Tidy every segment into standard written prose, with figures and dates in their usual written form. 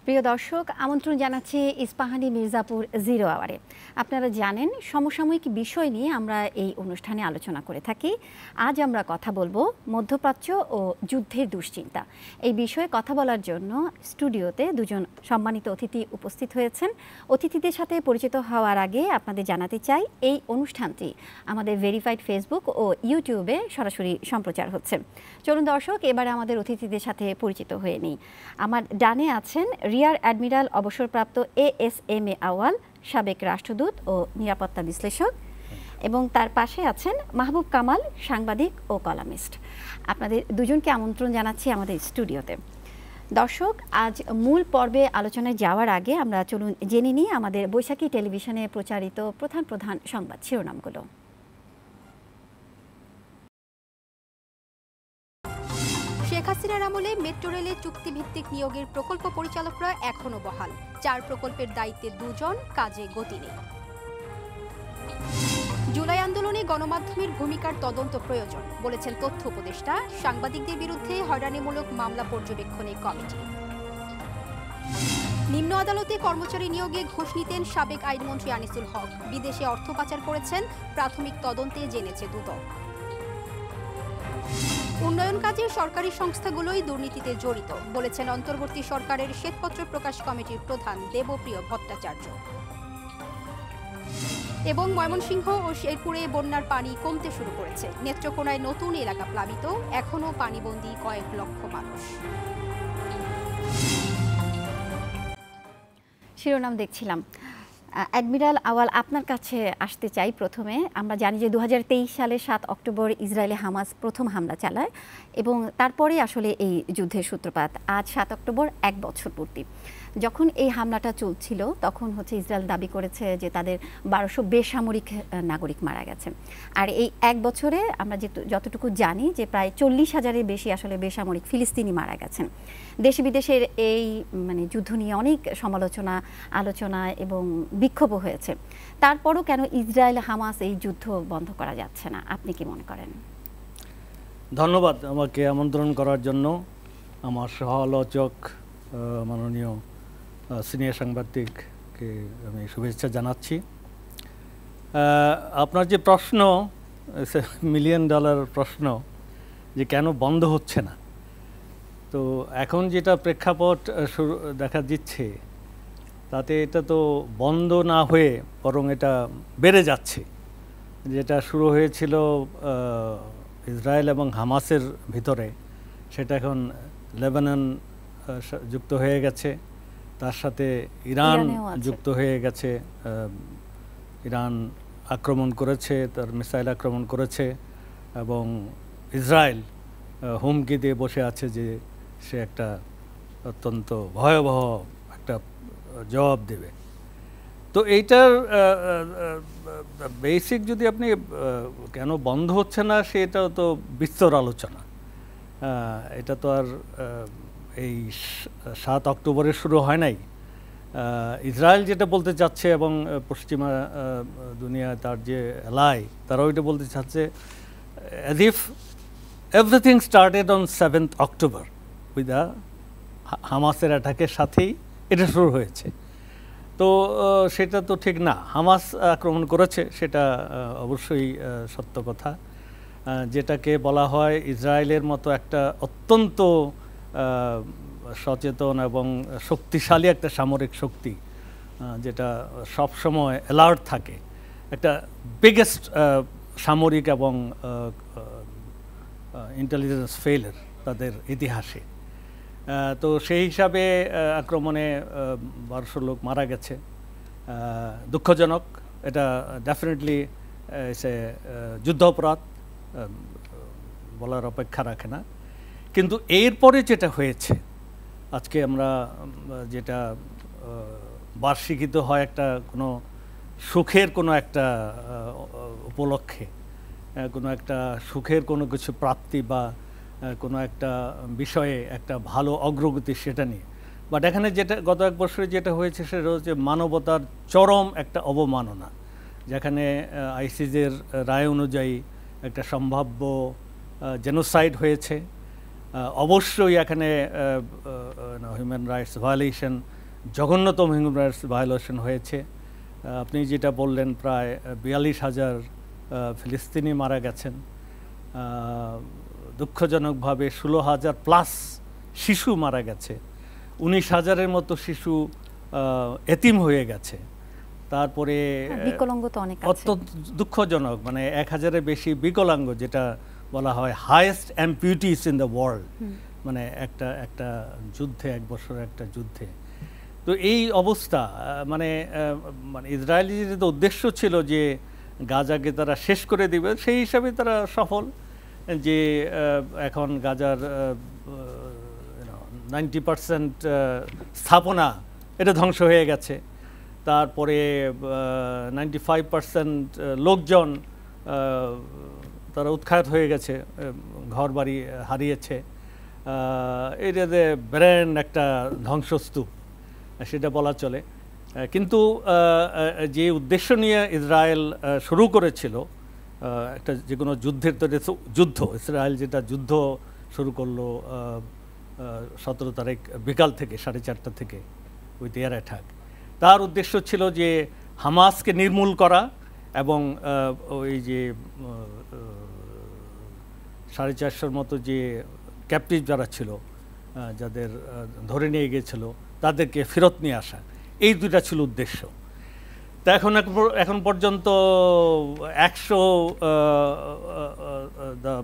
প্রিয় দর্শক, আমন্ত্রণ জানাচ্ছি ইস্পাহানি মির্জাপুর জিরো আওয়ারে। আপনারা জানেন সমসাময়িক বিষয় নিয়ে আমরা এই অনুষ্ঠানে আলোচনা করে থাকি। আজ আমরা কথা বলবো মধ্যপ্রাচ্য ও যুদ্ধের দুশ্চিন্তা। এই বিষয়ে কথা বলার জন্য স্টুডিওতে দুজন সম্মানিত অতিথি উপস্থিত হয়েছেন। অতিথিদের সাথে পরিচিত হওয়ার আগে আপনাদের জানাতে চাই এই অনুষ্ঠানটি আমাদের ভেরিফাইড ফেসবুক ও ইউটিউবে সরাসরি সম্প্রচার হচ্ছে। চলুন দর্শক, এবারে আমাদের অতিথিদের সাথে পরিচিত হয়ে নিই। আমার ডানে আছেন রিয়ার অ্যাডমিরাল অবসরপ্রাপ্ত ASM আওয়াল, সাবেক রাষ্ট্রদূত ও নিরাপত্তা বিশ্লেষক, এবং তার পাশে আছেন মাহবুব কামাল, সাংবাদিক ও কলামিস্ট। আপনাদের দুজনকে আমন্ত্রণ জানাচ্ছি আমাদের স্টুডিওতে। দর্শক, আজ মূল পর্বে আলোচনায় যাওয়ার আগে আমরা চলুন জেনে নিই আমাদের বৈশাখী টেলিভিশনে প্রচারিত প্রধান সংবাদ শিরোনামগুলো। শেখ হাসিনার আমলে মেট্রো রেলে চুক্তিভিত্তিক নিয়োগের প্রকল্প পরিচালকরা এখনো বহাল। 4 প্রকল্পের দায়িত্বে 2 জন, কাজে গতি নেই। জুলাই আন্দোলনে গণমাধ্যমের ভূমিকার তদন্ত প্রয়োজন বলেছেন তথ্য উপদেষ্টা। সাংবাদিকদের বিরুদ্ধে হয়রানিমূলক মামলা পর্যবেক্ষণে কমিটি। নিম্ন আদালতে কর্মচারী নিয়োগে ঘুষ নিতেন সাবেক আইনমন্ত্রী আনিসুল হক। বিদেশে অর্থ পাচার করেছেন, প্রাথমিক তদন্তে জেনেছে দুদক। উন্নয়ন কাজে সরকারি সংস্থাগুলোই দুর্নীতিতে জড়িত বলেছেন অন্তর্বর্তী সরকারের শ্বেতপত্র প্রকাশ কমিটির প্রধান দেবপ্রিয় ভট্টাচার্য। এবং ময়মনসিংহ ও শেরপুরে বন্যার পানি কমতে শুরু করেছে। নেত্রকোনায় নতুন এলাকা প্লাবিত, এখনও পানিবন্দী কয়েক লক্ষ মানুষ। শিরোনাম দেখছিলাম। অ্যাডমিরাল আওয়াল, আপনার কাছে আসতে চাই। প্রথমে আমরা জানি যে 2023 সালের 7 অক্টোবর ইসরায়েলে হামাস প্রথম হামলা চালায় এবং তারপরে আসলে এই যুদ্ধের সূত্রপাত। আজ 7 অক্টোবর 1 বছর পূর্তি। যখন এই হামলাটা চলছিল তখন ইসরায়েল দাবি করেছে যে তাদের 1200 বেসামরিক নাগরিক মারা গেছে। আর এই 1 বছরে আমরা যতটুকু জানি যে প্রায় 40,000-এর বেশি আসলে বেসামরিক ফিলিস্তিনি মারা গেছেন। দেশে বিদেশের এই যুদ্ধ নিয়ে অনেক সমালোচনা, আলোচনা এবং বিক্ষোভও হয়েছে। তারপরও কেন ইসরায়েল হামাস এই যুদ্ধ বন্ধ করা যাচ্ছে না, আপনি কি মনে করেন? ধন্যবাদ আমাকে আমন্ত্রণ করার জন্য। আমার সহ-আলোচক মাননীয় সিনিয়র সাংবাদিককে আমি শুভেচ্ছা জানাচ্ছি। আপনার যে প্রশ্ন, $1 মিলিয়ন প্রশ্ন, যে কেন বন্ধ হচ্ছে না, তো এখন যেটা প্রেক্ষাপট দেখা দিচ্ছে তাতে এটা তো বন্ধ না হয়ে বরং এটা বেড়ে যাচ্ছে। যেটা শুরু হয়েছিল ইসরায়েল এবং হামাসের ভিতরে, সেটা এখন লেবানন যুক্ত হয়ে গেছে, তার সাথে ইরান যুক্ত হয়ে গেছে। ইরান আক্রমণ করেছে, তার মিসাইল আক্রমণ করেছে এবং ইসরায়েল হুমকি দিয়ে বসে আছে যে সে একটা অত্যন্ত ভয়াবহ একটা জবাব দেবে। তো এইটার বেসিক যদি আপনি কেন বন্ধ হচ্ছে না সেটাও তো বিস্তর আলোচনা। এটা তো আর এই 7 অক্টোবরে শুরু হয় নাই। ইসরায়েল যেটা বলতে চাচ্ছে এবং পশ্চিমা দুনিয়া তার যে এলাই, তারা ওইটা বলতে চাচ্ছে as if everything started on 7th October with the হামাসের অ্যাটাকের সাথেই এটা শুরু হয়েছে। তো সেটা তো ঠিক না। হামাস আক্রমণ করেছে, সেটা অবশ্যই সত্য কথা। যেটাকে বলা হয় ইসরায়েলের মতো একটা অত্যন্ত সচেতন এবং শক্তিশালী একটা সামরিক শক্তি, যেটা সবসময় অ্যালার্ট থাকে, একটা বিগেস্ট সামরিক এবং ইন্টেলিজেন্স ফেইলার তাদের ইতিহাসে। তো সেই হিসাবে আক্রমণে 1200 লোক মারা গেছে। দুঃখজনক, এটা ডেফিনেটলি সে যুদ্ধ অপরাধ, বলার অপেক্ষা রাখে না। কিন্তু এরপরে যেটা হয়েছে, আজকে আমরা যেটা বার্ষিকীতে হয় একটা কোনো সুখের কোনো একটা উপলক্ষে, কোনো একটা সুখের কোনো কিছু প্রাপ্তি বা কোনো একটা বিষয়ে একটা ভালো অগ্রগতি, সেটা নিয়ে। বাট এখানে যেটা গত 1 বছরে যেটা হয়েছে সেটা হচ্ছে মানবতার চরম একটা অবমাননা, যেখানে আইসিজের রায় অনুযায়ী একটা সম্ভাব্য জেনোসাইড হয়েছে। অবশ্যই এখানে হিউম্যান রাইটস ভায়োলেশন জঘন্যতম হিউম্যান রাইটস ভায়োলেশন হয়েছে। আপনি যেটা বললেন প্রায় ৪২,০০০ ফিলিস্তিনি মারা গেছেন, দুঃখজনকভাবে ১৬,০০০ প্লাস শিশু মারা গেছে, ১৯,০০০-এর মতো শিশু এতিম হয়ে গেছে। তারপরে বিকলাঙ্গ তো অনেক আছে। অত্যন্ত দুঃখজনক, মানে ১,০০০-এর বেশি বিকলাঙ্গ, যেটা বলা হয় হাইয়েস্ট অ্যাম্পিউটিস ইন দ্য ওয়ার্ল্ড, মানে একটা যুদ্ধে, এক বছরের একটা যুদ্ধে। তো এই অবস্থা, মানে ইসরায়েলিদের তো উদ্দেশ্য ছিল যে গাজাকে তারা শেষ করে দিবে, সেই হিসাবে তারা সফল, যে এখন গাজার 90% স্থাপনা এটা ধ্বংস হয়ে গেছে। তারপরে 95% লোকজন তারা উৎখাত হয়ে গেছে, ঘর বাড়ি হারিয়েছে। এটা যে ব্র্যান্ড একটা ধ্বংসস্তূপ সেটা বলা চলে। কিন্তু যে উদ্দেশ্য নিয়ে ইসরায়েল শুরু করেছিল একটা যে কোনো যুদ্ধের, তো যুদ্ধ, ইসরায়েল যেটা যুদ্ধ শুরু করলো 17 তারিখ বিকাল থেকে 4:30 থেকে উইথ এয়ার অ্যাটাক, তার উদ্দেশ্য ছিল যে হামাসকে নির্মূল করা এবং ওই যে 450 মতো যে ক্যাপটিভ যারা ছিল, যাদের ধরে নিয়ে গিয়েছিল, তাদেরকে ফেরত নিয়ে আসা, এই দুইটা ছিল উদ্দেশ্য। তা এখন পর্যন্ত 100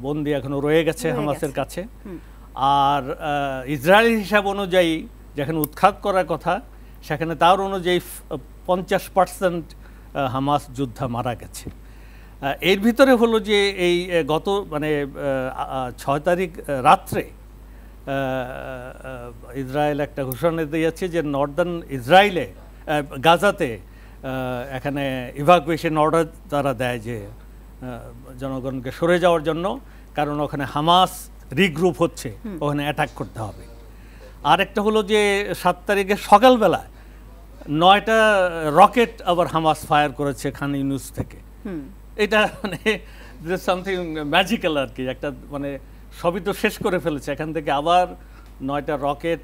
বন্দী এখনো রয়ে গেছে হামাসের কাছে। আর ইসরায়েলি হিসাব অনুযায়ী যেখানে উৎখাত করার কথা, সেখানে তার অনুযায়ী 50% হামাস যোদ্ধা মারা গেছে। এর ভিতরে হলো যে এই গত 6 তারিখ রাত্রে ইসরায়েল একটা ঘোষণা দিয়েছে যে নর্দার্ন ইসরায়েলে, গাজাতে এখানে ইভাকুয়েশন অর্ডার তারা দেয় যে জনগণকে সরে যাওয়ার জন্য, কারণ ওখানে হামাস রিগ্রুপ হচ্ছে, ওখানে অ্যাটাক করতে হবে। আর একটা হলো যে 7 তারিখে সকালবেলা 9টা রকেট আবার হামাস ফায়ার করেছে খান ইউনুস থেকে। এটা মানে সামথিং ম্যাজিক্যাল আর কি, একটা মানে সবই তো শেষ করে ফেলেছে, এখান থেকে আবার 9টা রকেট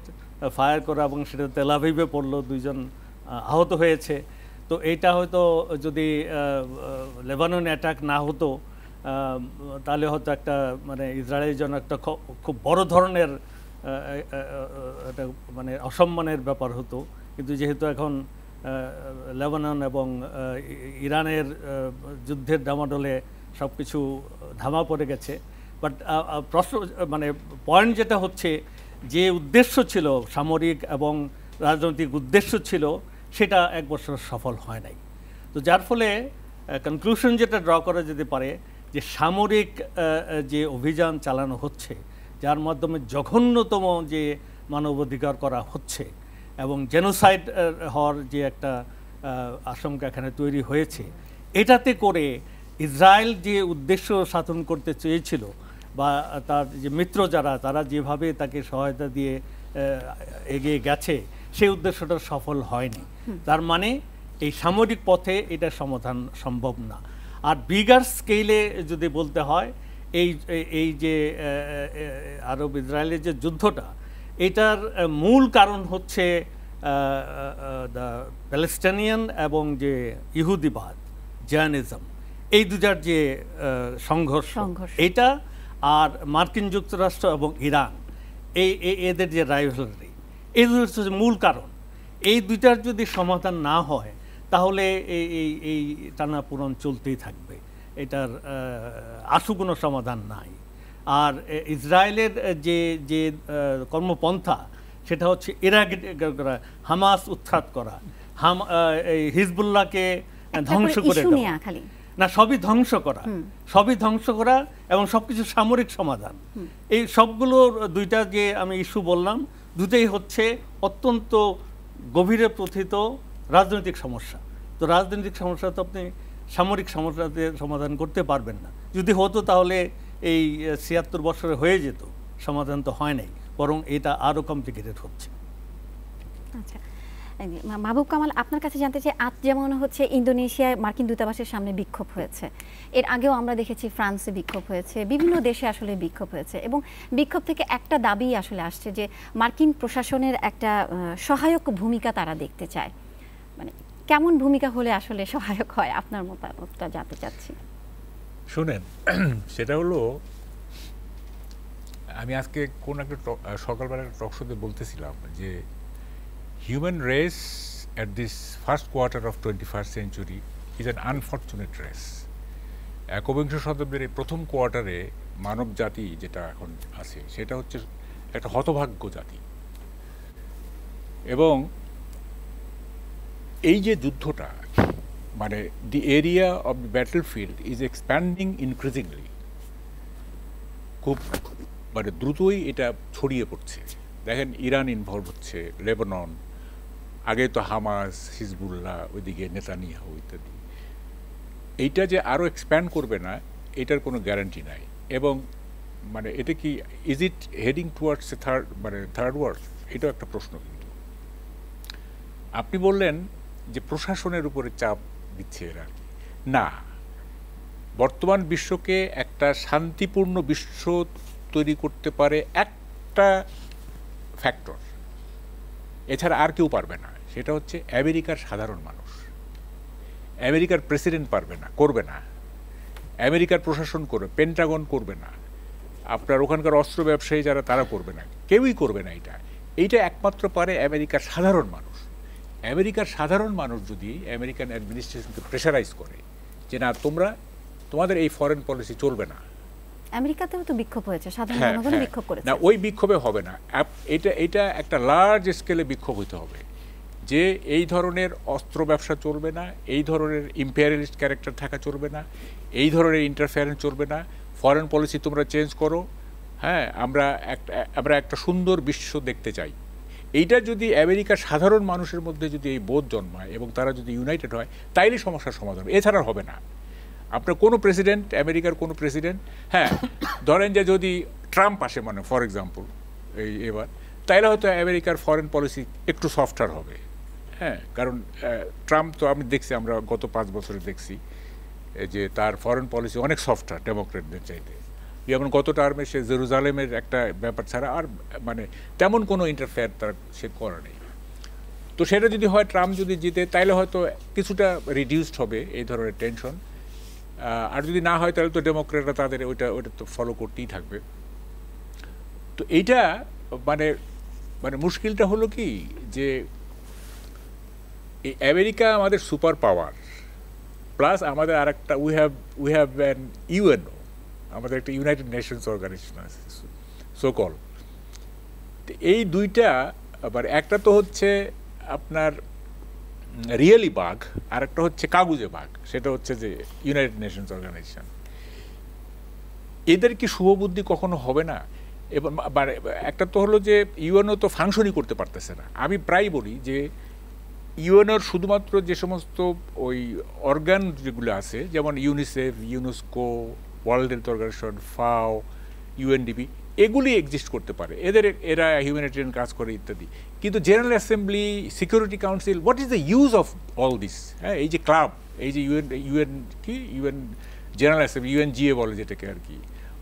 ফায়ার করা, এবং সেটা তেল আভিভে পড়লো, 2 জন আহত হয়েছে। তো এইটা হয়তো যদি লেবানন অ্যাটাক না হতো তাহলে হয়তো একটা মানে ইসরায়েলের জন্য একটা খুব বড় ধরনের একটা মানে অসম্মানের ব্যাপার হতো। কিন্তু যেহেতু এখন লেবানন এবং ইরানের যুদ্ধের ডামাডোলে সব কিছু ধামা পড়ে গেছে, বাট প্রশ্ন মানে পয়েন্ট যেটা হচ্ছে, যে উদ্দেশ্য ছিল সামরিক এবং রাজনৈতিক উদ্দেশ্য ছিল, সেটা 1 বছর সফল হয় নাই। তো যার ফলে কনক্লুশন যেটা ড্র করা যেতে পারে, যে সামরিক যে অভিযান চালানো হচ্ছে, যার মাধ্যমে জঘন্যতম যে মানবাধিকার করা হচ্ছে এবং জেনোসাইড হওয়ার যে একটা আশঙ্কা এখানে তৈরি হয়েছে, এটাতে করে ইসরায়েল যে উদ্দেশ্য সাধন করতে চেয়েছিল, বা তার যে মিত্র যারা, তারা যেভাবে তাকে সহায়তা দিয়ে এগিয়ে গেছে, সেই উদ্দেশ্যটা সফল হয়নি। তার মানে এই সামরিক পথে এটা সমাধান সম্ভব না। আর বিগার স্কেলে যদি বলতে হয়, এই যে আরব ইসরায়েলের যে যুদ্ধটা, এটার মূল কারণ হচ্ছে দ্য প্যালেস্টাইনিয়ান এবং যে ইহুদিবাদ, জায়নিজম, এই দুটার যে সংঘর্ষ, এটা আর মার্কিন যুক্তরাষ্ট্র এবং ইরান, এদের যে রাইভালরি, এই দুটো হচ্ছে মূল কারণ। এই দুইটার যদি সমাধান না হয়, তাহলে এই টানাপোড়েন চলতেই থাকবে, এটার আশু কোনো সমাধান নাই। আর ইসরায়েলের যে কর্মপন্থা, সেটা হচ্ছে ইরাকে হামাস উৎখাত করা, হিজবুল্লাহকে ধ্বংস করে দেওয়া, না সবই ধ্বংস করা, এবং সবকিছু সামরিক সমাধান। এই সবগুলোর দুইটা যে আমি ইস্যু বললাম, দুটোই হচ্ছে অত্যন্ত গভীরে প্রথিত রাজনৈতিক সমস্যা। তো রাজনৈতিক সমস্যা তো আপনি সামরিক সমস্যাতে সমাধান করতে পারবেন না। যদি হতো তাহলে এই ৭৬ বছরে হয়ে যেত, সমাধান তো হয় নাই, বরং এটা আরও কমপ্লিকেটেড হচ্ছে। আচ্ছা, মাহবুব কামাল, আপনার কাছে জানতে চাই, আজ যেমন হচ্ছে ইন্দোনেশিয়ায় মার্কিন দূতাবাসের সামনে বিক্ষোভ হয়েছে, এর আগেও আমরা দেখেছি ফ্রান্সে বিক্ষোভ হয়েছে, বিভিন্ন দেশে আসলে বিক্ষোভ হয়েছে, এবং বিক্ষোভ থেকে একটা দাবি আসলে আসছে যে মার্কিন প্রশাসনের একটা সহায়ক ভূমিকা তারা দেখতে চায়। মানে কেমন ভূমিকা হলে আসলে সহায়ক হয়, আপনার মতামতটা জানতে চাচ্ছি। শুনেন, সেটা হলো, আমি আজকে কোন একটা সকালবেলা টক শোতে বলতেছিলাম যে human race at this first quarter of 21st century is an unfortunate race. একবিংশ শতাব্দীর এই প্রথম কোয়ার্টারে মানব জাতি যেটা এখন আছে সেটা হচ্ছে একটা হতভাগ্য জাতি। এবং এই যে যুদ্ধটা, মানে দি area of the battle field is expanding increasingly, খুব মানে দ্রুতই এটা ছড়িয়ে পড়ছে। দেখেন, ইরান ইনভলভ হচ্ছে, লেবানন, আগে তো হামাস, হিজবুল্লাহ, ওইদিকে নেতানিয়াহু ইত্যাদি। এইটা যে আরও এক্সপ্যান্ড করবে না এটার কোনো গ্যারান্টি নাই। এবং মানে এটা কি, is it heading towards A third world, এটাও একটা প্রশ্ন। কিন্তু আপনি বললেন যে প্রশাসনের উপরে চাপ দিচ্ছে এরা, না, বর্তমান বিশ্বকে একটা শান্তিপূর্ণ বিশ্ব তৈরি করতে পারে একটা ফ্যাক্টর, এছাড়া আর কেউ পারবে না, সেটা হচ্ছে আমেরিকার সাধারণ মানুষ। আমেরিকার প্রেসিডেন্ট পারবে না, করবে না, আমেরিকার প্রশাসন করবে, পেন্টাগন করবে না, আপনার ওখানকার অস্ত্র ব্যবসায়ী যারা তারা করবে না, কেউই করবে না। এইটা একমাত্র পারে আমেরিকার সাধারণ মানুষ। আমেরিকার সাধারণ মানুষ যদি আমেরিকান অ্যাডমিনিস্ট্রেশনকে প্রেশারাইজ করে যে না, তোমাদের এই ফরেন পলিসি চলবে না। আমেরিকাতেও তো বিক্ষোভ হয়েছে, সাধারণ জনগণ বিক্ষোভ করেছে। না, ওই বিক্ষোভে হবে না, এটা একটা লার্জ স্কেলে বিক্ষোভ হতে হবে যে এই ধরনের অস্ত্র ব্যবসা চলবে না, এই ধরনের ইম্পেরিয়ালিস্ট ক্যারেক্টার থাকা চলবে না, এই ধরনের ইন্টারফেয়ারেন্স চলবে না, ফরেন পলিসি তোমরা চেঞ্জ করো। হ্যাঁ, আমরা একটা সুন্দর বিশ্ব দেখতে চাই। এইটা যদি আমেরিকার সাধারণ মানুষের মধ্যে যদি এই বোধ জন্মায় এবং তারা যদি ইউনাইটেড হয়, তাইলে সমস্যার সমাধান, এছাড়া হবে না। আপনার কোনো প্রেসিডেন্ট, আমেরিকার কোনো প্রেসিডেন্ট, হ্যাঁ ধরেন যে যদি ট্রাম্প আসে, মানে ফর এক্সাম্পল এবার, তাইলে হয়তো আমেরিকার ফরেন পলিসি একটু সফটার হবে। হ্যাঁ, কারণ ট্রাম্প তো আমি দেখছি, আমরা গত 5 বছরে দেখছি যে তার ফরেন পলিসি অনেক সফটার ডেমোক্রেটদের চাইতে। যেমন গত টার্মে সে জেরুজালেমের একটা ব্যাপার ছাড়া আর মানে তেমন কোনো ইন্টারফেয়ার তার সে করে নেই। তো সেটা যদি হয়, ট্রাম্প যদি জিতে, তাইলে হয়তো কিছুটা রিডিউসড হবে এই ধরনের টেনশন। আর যদি না হয় তাহলে তো ডেমোক্রেটরা তাদের ওইটা তো ফলো করতেই থাকবে। তো এইটা মানে মানে মুশকিলটা হলো কি যে এই আমেরিকা আমাদের সুপার পাওয়ার, প্লাস আমাদের আর একটা উই হ্যাভ অ্যান ইউএনও, আমাদের একটা ইউনাইটেড নেশনস অর্গানাইজেশন আছে সোকল। তো এই দুইটা আবার, একটা তো হচ্ছে আপনার রিয়েলি বাঘ, আর একটা হচ্ছে কাগুজে বাঘ, সেটা হচ্ছে যে ইউনাইটেড নেশনস অর্গানাইজেশন। এদের কি শুভবুদ্ধি কখনো হবে না? এবং একটা তো হলো যে ইউএনও তো ফাংশনই করতে পারতেছে না। আমি প্রায় বলি যে ইউএনওর শুধুমাত্র যে সমস্ত ওই অর্গান যেগুলো আছে, যেমন UNICEF, UNESCO, world health organization, FAO, UNDP, এগুলি এক্সিস্ট করতে পারে, এরা হিউম্যানিটেরিয়ান কাজ করে ইত্যাদি। কিন্তু general assembly, security council, what is the use of all this? হ্যাঁ, এই যে ক্লাব, এই যে ইউএন জেনারেল অ্যাসেম্বলি, ইউএনজিএ বলে যেটাকে আর কি,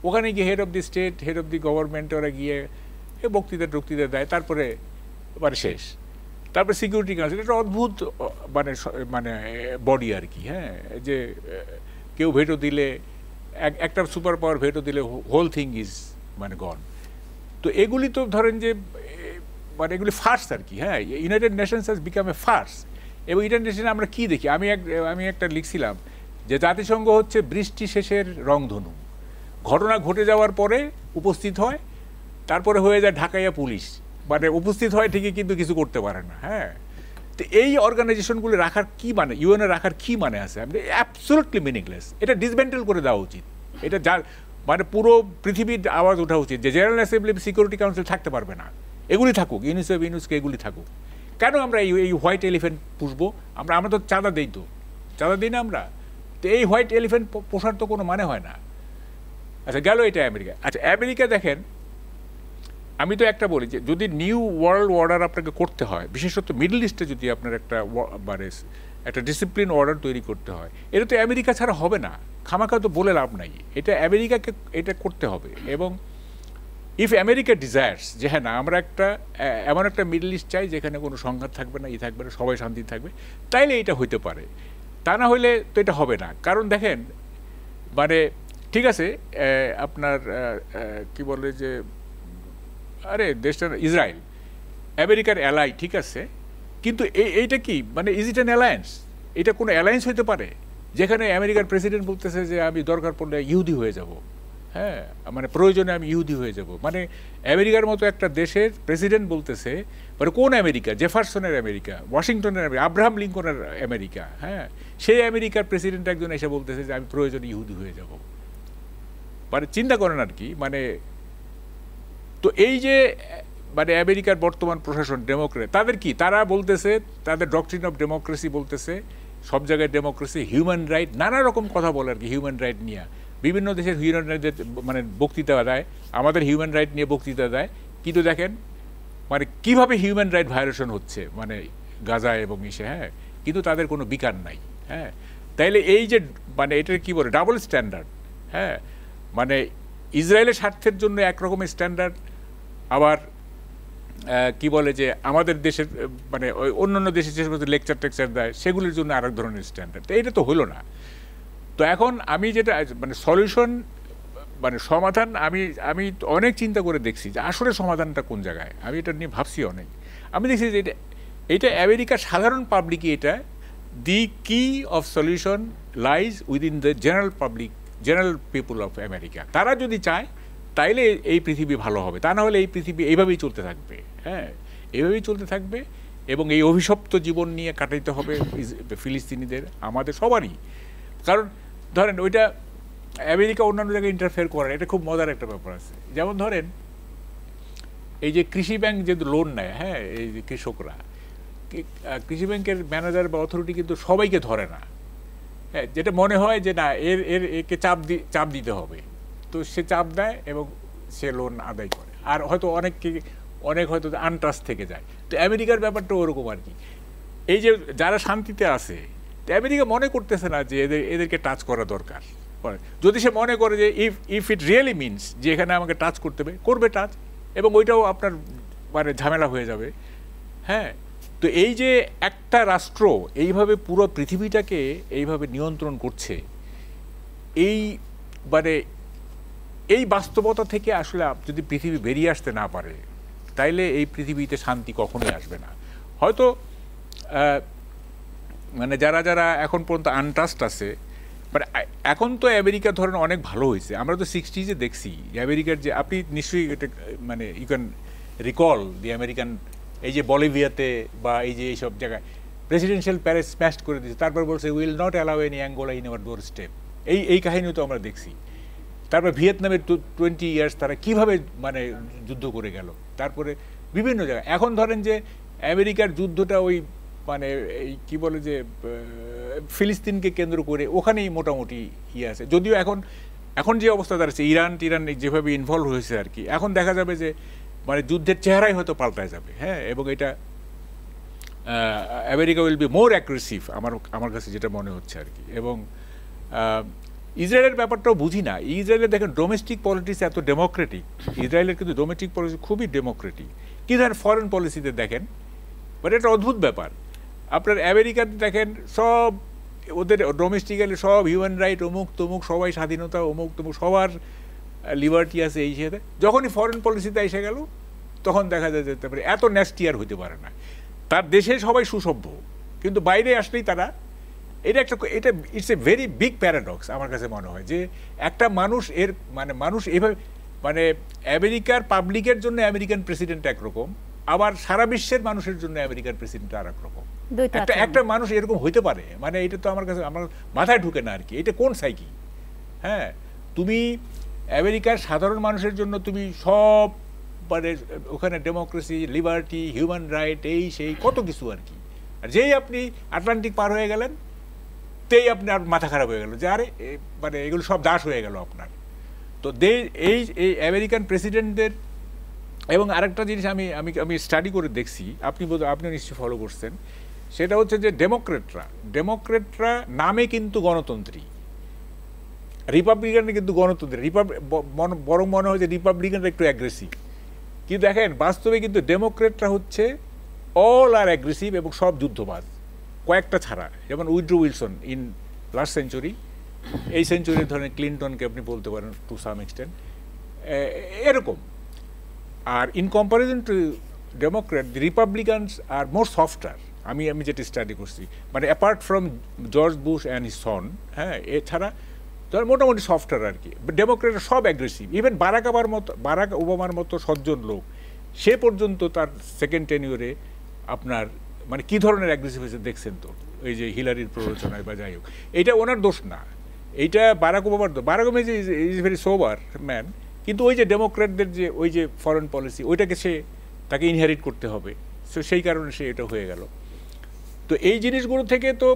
ওখানে গিয়ে head of the state, head of the government, ওরা গিয়ে বক্তৃতা দেয়, তারপরে শেষ। তারপরে সিকিউরিটি কাউন্সিল, একটা অদ্ভুত মানে বডি আর কি। হ্যাঁ, যে কেউ ভেটো দিলে, একটা সুপার পাওয়ার ভেটো দিলে হোল থিং ইজ মানে গন। তো এগুলি তো ধরেন যে মানে এগুলি ফার্স আর কি। হ্যাঁ, united nations has become a farce. এবং ইউনাইটেড নেশনে আমরা কী দেখি, আমি একটা লিখছিলাম যে জাতিসংঘ হচ্ছে বৃষ্টি শেষের রংধনু। ঘটনা ঘটে যাওয়ার পরে উপস্থিত হয়, তারপরে হয়ে যায় ঢাকাইয়া পুলিশ, মানে উপস্থিত হয় ঠিকই কিন্তু কিছু করতে পারে না। হ্যাঁ, তো এই অর্গানাইজেশনগুলো রাখার কি মানে, ইউএনএ রাখার কি মানে আছে? Absolutely meaningless. এটা ডিসমেন্টেল করে দেওয়া উচিত। এটা যা মানে পুরো পৃথিবীর আওয়াজ ওঠা উচিত যে জেনারেল অ্যাসেম্বলি, সিকিউরিটি কাউন্সিল থাকতে পারবে না, এগুলি থাকুক, ইউনেস্কো এগুলি থাকুক। কেন আমরা এই হোয়াইট এলিফ্যান্ট পুষবো? আমরা তো চাঁদা দিই, তো চাঁদা দিই না আমরা? তো এই হোয়াইট এলিফ্যান্ট পোষার তো কোনো মানে হয় না। আচ্ছা, গেল এটা আমেরিকা। আচ্ছা, আমেরিকা দেখেন আমি তো একটা বলি যে যদি নিউ ওয়ার্ল্ড অর্ডার আপনাকে করতে হয়, বিশেষত মিডল ইস্টে যদি আপনার মানে একটা ডিসিপ্লিন অর্ডার তৈরি করতে হয়, এটা তো আমেরিকা ছাড়া হবে না। খামাখা তো বলে লাভ নাই, এটা আমেরিকাকে এটা করতে হবে। এবং ইফ আমেরিকা ডিজায়ার্স যে হ্যাঁ না আমরা এমন একটা মিডল ইস্ট চাই যেখানে কোনো সংঘাত থাকবে না, থাকবে না, সবাই শান্তি থাকবে, তাইলে এটা হইতে পারে। তা না হলে তো এটা হবে না। কারণ দেখেন মানে ঠিক আছে আপনার কি বলে যে আরে দেশটা ইসরায়েল আমেরিকার অ্যালাই, ঠিক আছে, কিন্তু এইটা কি মানে ইজ ইট অ্যান অ্যালায়েন্স? এটা কোনো অ্যালায়েন্স হতে পারে যেখানে আমেরিকার প্রেসিডেন্ট বলতেছে যে আমি দরকার পড়লে ইহুদি হয়ে যাব, হ্যাঁ মানে প্রয়োজনে আমি ইহুদি হয়ে যাব। মানে আমেরিকার মতো একটা দেশের প্রেসিডেন্ট বলতেছে, মানে কোন আমেরিকা? জেফারসনের আমেরিকা, ওয়াশিংটনের আমেরিকা, আব্রাহাম লিঙ্কনের আমেরিকা, হ্যাঁ সেই আমেরিকার প্রেসিডেন্ট একজন এসে বলতেছে যে আমি প্রয়োজনে ইহুদি হয়ে যাব। মানে চিন্তা করেন আর কি। মানে তো এই যে মানে আমেরিকার বর্তমান প্রশাসন ডেমোক্রেট, তাদের কি তারা বলতেছে তাদের ডক্ট্রিন অফ ডেমোক্রেসি বলতেছে সব জায়গায় ডেমোক্রেসি, হিউম্যান রাইট, নানা রকম কথা বলে আর কি হিউম্যান রাইট নিয়ে। বিভিন্ন দেশের হিউম্যান রাইটের মানে বক্তৃতা দেয়, আমাদের হিউম্যান রাইট নিয়ে বক্তৃতা দেয়, কিন্তু দেখেন মানে কিভাবে হিউম্যান রাইট ভায়োলেশন হচ্ছে মানে গাজা এবং ইসে, হ্যাঁ, কিন্তু তাদের কোনো বিকার নাই। হ্যাঁ, তাইলে এই যে মানে এটার কি বলে ডাবল স্ট্যান্ডার্ড, হ্যাঁ, মানে ইসরায়েলের স্বার্থের জন্য একরকমের স্ট্যান্ডার্ড, আবার কি বলে যে আমাদের দেশের মানে ওই অন্যান্য দেশে যে সমস্ত লেকচার টেকচার দেয় সেগুলির জন্য আরেক ধরনের স্ট্যান্ডার্ড। তো এটা তো হলো না। তো এখন আমি যেটা মানে সলিউশন মানে সমাধান আমি অনেক চিন্তা করে দেখছি যে আসলে সমাধানটা কোন জায়গায়। আমি এটা নিয়ে ভাবছি অনেক। আমি দেখছি যে এটা আমেরিকার সাধারণ পাবলিকই এটা দি কি of solution lies within the general people of America. তারা যদি চায় তাইলে এই পৃথিবী ভালো হবে, তা না হলে এই পৃথিবী এইভাবেই চলতে থাকবে। হ্যাঁ, এইভাবেই চলতে থাকবে এবং এই অভিশপ্ত জীবন নিয়ে কাটাইতে হবে ফিলিস্তিনিদের, আমাদের সবারই। কারণ ধরেন ওইটা আমেরিকা অন্যান্য জায়গায় ইন্টারফেয়ার করে, এটা খুব মজার একটা ব্যাপার আছে। যেমন ধরেন এই যে কৃষি ব্যাংক যে লোন নেয়, হ্যাঁ, এই যে কৃষকরা, কৃষি ব্যাংকের ম্যানেজার বা অথরিটি কিন্তু সবাইকে ধরে না। হ্যাঁ, যেটা মনে হয় যে না একে চাপ দিতে হবে, তো সে চাপ দেয় এবং সে লোন আদায় করে, আর হয়তো অনেক হয়তো আনট্রাস্ট থেকে যায়। তো আমেরিকার ব্যাপারটা ওরকম আর কি। এই যে যারা শান্তিতে আছে, আমেরিকা মনে করতেছে না যে এদেরকে টাচ করা দরকার। যদি সে মনে করে যে ইফ ইট রিয়েলি মিনস যে এখানে আমাকে টাচ করতে হবে, করবে টাচ, এবং ওইটাও আপনার মানে ঝামেলা হয়ে যাবে। হ্যাঁ, তো এই যে একটা রাষ্ট্র এইভাবে পুরো পৃথিবীটাকে এইভাবে নিয়ন্ত্রণ করছে, এই মানে এই বাস্তবতা থেকে আসলে যদি পৃথিবী বেরিয়ে আসতে না পারে তাইলে এই পৃথিবীতে শান্তি কখনোই আসবে না। হয়তো মানে যারা এখন পর্যন্ত আনট্রাস্ট আছে, মানে এখন তো আমেরিকা ধরেন অনেক ভালো হয়েছে। আমরা তো 60s দেখছি আমেরিকার যে, আপনি নিশ্চয়ই এটা মানে you can recall the American, এই যে বলিভিয়াতে বা এই যে এইসব জায়গায় প্রেসিডেন্সিয়াল প্যালেস স্ম্যাশ করে দিয়েছে, তারপর বলছে will not allow any Angola in our door step. এই কাহিনী তো আমরা দেখছি। তারপর ভিয়েতনামের 20 ইয়ার্স তারা কিভাবে মানে যুদ্ধ করে গেল, তারপরে বিভিন্ন জায়গায়। এখন ধরেন যে আমেরিকার যুদ্ধটা ওই মানে এই কী বলে যে ফিলিস্তিনকে কেন্দ্র করে ওখানেই মোটামুটি ইয়ে আছে। যদিও এখন যে অবস্থা দাঁড়াচ্ছে, ইরান যেভাবে ইনভলভ হয়েছে আর কি, এখন দেখা যাবে যে মানে যুদ্ধের চেহারাই হয়তো পাল্টায় যাবে। হ্যাঁ, এবং এটা America will be more aggressive আমার কাছে যেটা মনে হচ্ছে আর কি। এবং ইসরায়েলের ব্যাপারটাও বুঝি না। ইসরায়েলের দেখেন ডোমেস্টিক পলিটিক্স এত ডেমোক্রেটিক, ইসরায়েলের কিন্তু ডোমেস্টিক পলিসি খুবই ডেমোক্রেটিক, কি ধরেন ফরেন পলিসিতে দেখেন বাট এটা অদ্ভুত ব্যাপার। আপনার আমেরিকাতে দেখেন সব ওদের ডোমেস্টিক্যালি সব হিউম্যান রাইট, অমুক তমুক, সবাই স্বাধীনতা, অমুক তমুক, সবার লিবার্টি আছে এই সাথে। যখনই ফরেন পলিসিতে এসে গেল তখন দেখা যায় যে তারপরে এত ন্যাস্টি আর হতে পারে না। তার দেশে সবাই সুসভ্য, কিন্তু বাইরে আসলেই তারা এটা it's a very big paradox আমার কাছে মনে হয়, যে একটা মানুষ মানুষ এভাবে মানে আমেরিকার পাবলিকের জন্য আমেরিকান প্রেসিডেন্ট একরকম, আবার সারা বিশ্বের মানুষের জন্য আমেরিকান প্রেসিডেন্ট আর এক রকম। একটা মানুষ এরকম হইতে পারে, মানে এটা তো আমার কাছে আমার মাথায় ঢুকে না আর কি। এটা কোন সাইকি? হ্যাঁ, তুমি আমেরিকার সাধারণ মানুষের জন্য তুমি সব মানে ওখানে ডেমোক্রেসি, লিবার্টি, হিউম্যান রাইট, এই সেই কত কিছু আর কি। আর যেই আপনি আটলান্টিক পার হয়ে গেলেন তেই আপনার মাথা খারাপ হয়ে গেল যে আরে মানে এগুলো সব দাস হয়ে গেল আপনার। তো এই আমেরিকান প্রেসিডেন্টদের এবং আরেকটা জিনিস আমি আমি আমি স্টাডি করে দেখছি, আপনি নিশ্চয়ই ফলো করছেন, সেটা হচ্ছে যে ডেমোক্রেটরা নামে কিন্তু গণতন্ত্রী, রিপাবলিকানরা কিন্তু গণতন্ত্রী, বরং মনে হয় যে রিপাবলিকানরা একটু অ্যাগ্রেসিভ। কিন্তু দেখেন বাস্তবে কিন্তু ডেমোক্রেটরা হচ্ছে অল আর অ্যাগ্রেসিভ এবং সব যুদ্ধবাজ, কয়েকটা ছাড়া। যেমন withdraw Wilson in last century, এই সেঞ্চুরির ধরেন ক্লিনটনকে আপনি বলতে পারেন টু সাম এক্সটেন্ট এরকম। আর in comparison to democrat, the Republicans আর মোর সফটার। আমি যেটা স্টাডি করছি, মানে apart from George Bush and his son, হ্যাঁ, এছাড়া ধর মোটামুটি সফটার আর কি। ডেমোক্রেটরা সব অ্যাগ্রেসিভ। ইভেন বারাক ওবামার মতো সজ্জন লোক, সে পর্যন্ত তার সেকেন্ড টেনিউরে আপনার মানে কী ধরনের অ্যাগ্রেসিভ হয়েছে দেখছেন তো, এই যে হিলারির প্ররোচনায় বা যাই হোক। এইটা ওনার দোষ না, এইটা বারাক ওবামার দোষ। Barack Obama is very sober man, কিন্তু ওই যে ডেমোক্রেটদের যে ওই যে ফরেন পলিসি, ওইটাকে তাকে ইনহেরিট করতে হবে, সেই কারণে সে এটা হয়ে গেল। তো এই জিনিসগুলো থেকে তো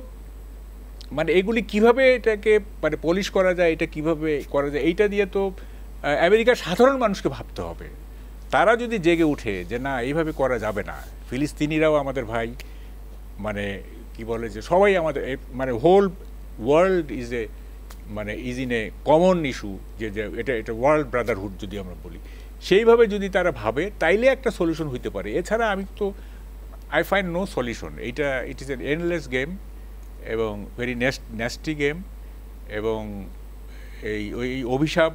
মানে এগুলি কিভাবে এটাকে মানে পলিশ করা যায়, এটা কিভাবে করা যায়, এইটা দিয়ে তো আমেরিকার সাধারণ মানুষকে ভাবতে হবে। তারা যদি জেগে উঠে যে না, এইভাবে করা যাবে না, ফিলিস্তিনিরাও আমাদের ভাই, মানে কি বলে যে সবাই আমাদের, মানে whole world is in a common issue, যে এটা ওয়ার্ল্ড ব্রাদারহুড যদি আমরা বলি, সেইভাবে যদি তারা ভাবে তাইলে একটা সলিউশন হইতে পারে। এছাড়া আমি তো I find no solution. It is an endless game এবং ভেরি ন্যাস্টি গেম, এবং ওই অভিশাপ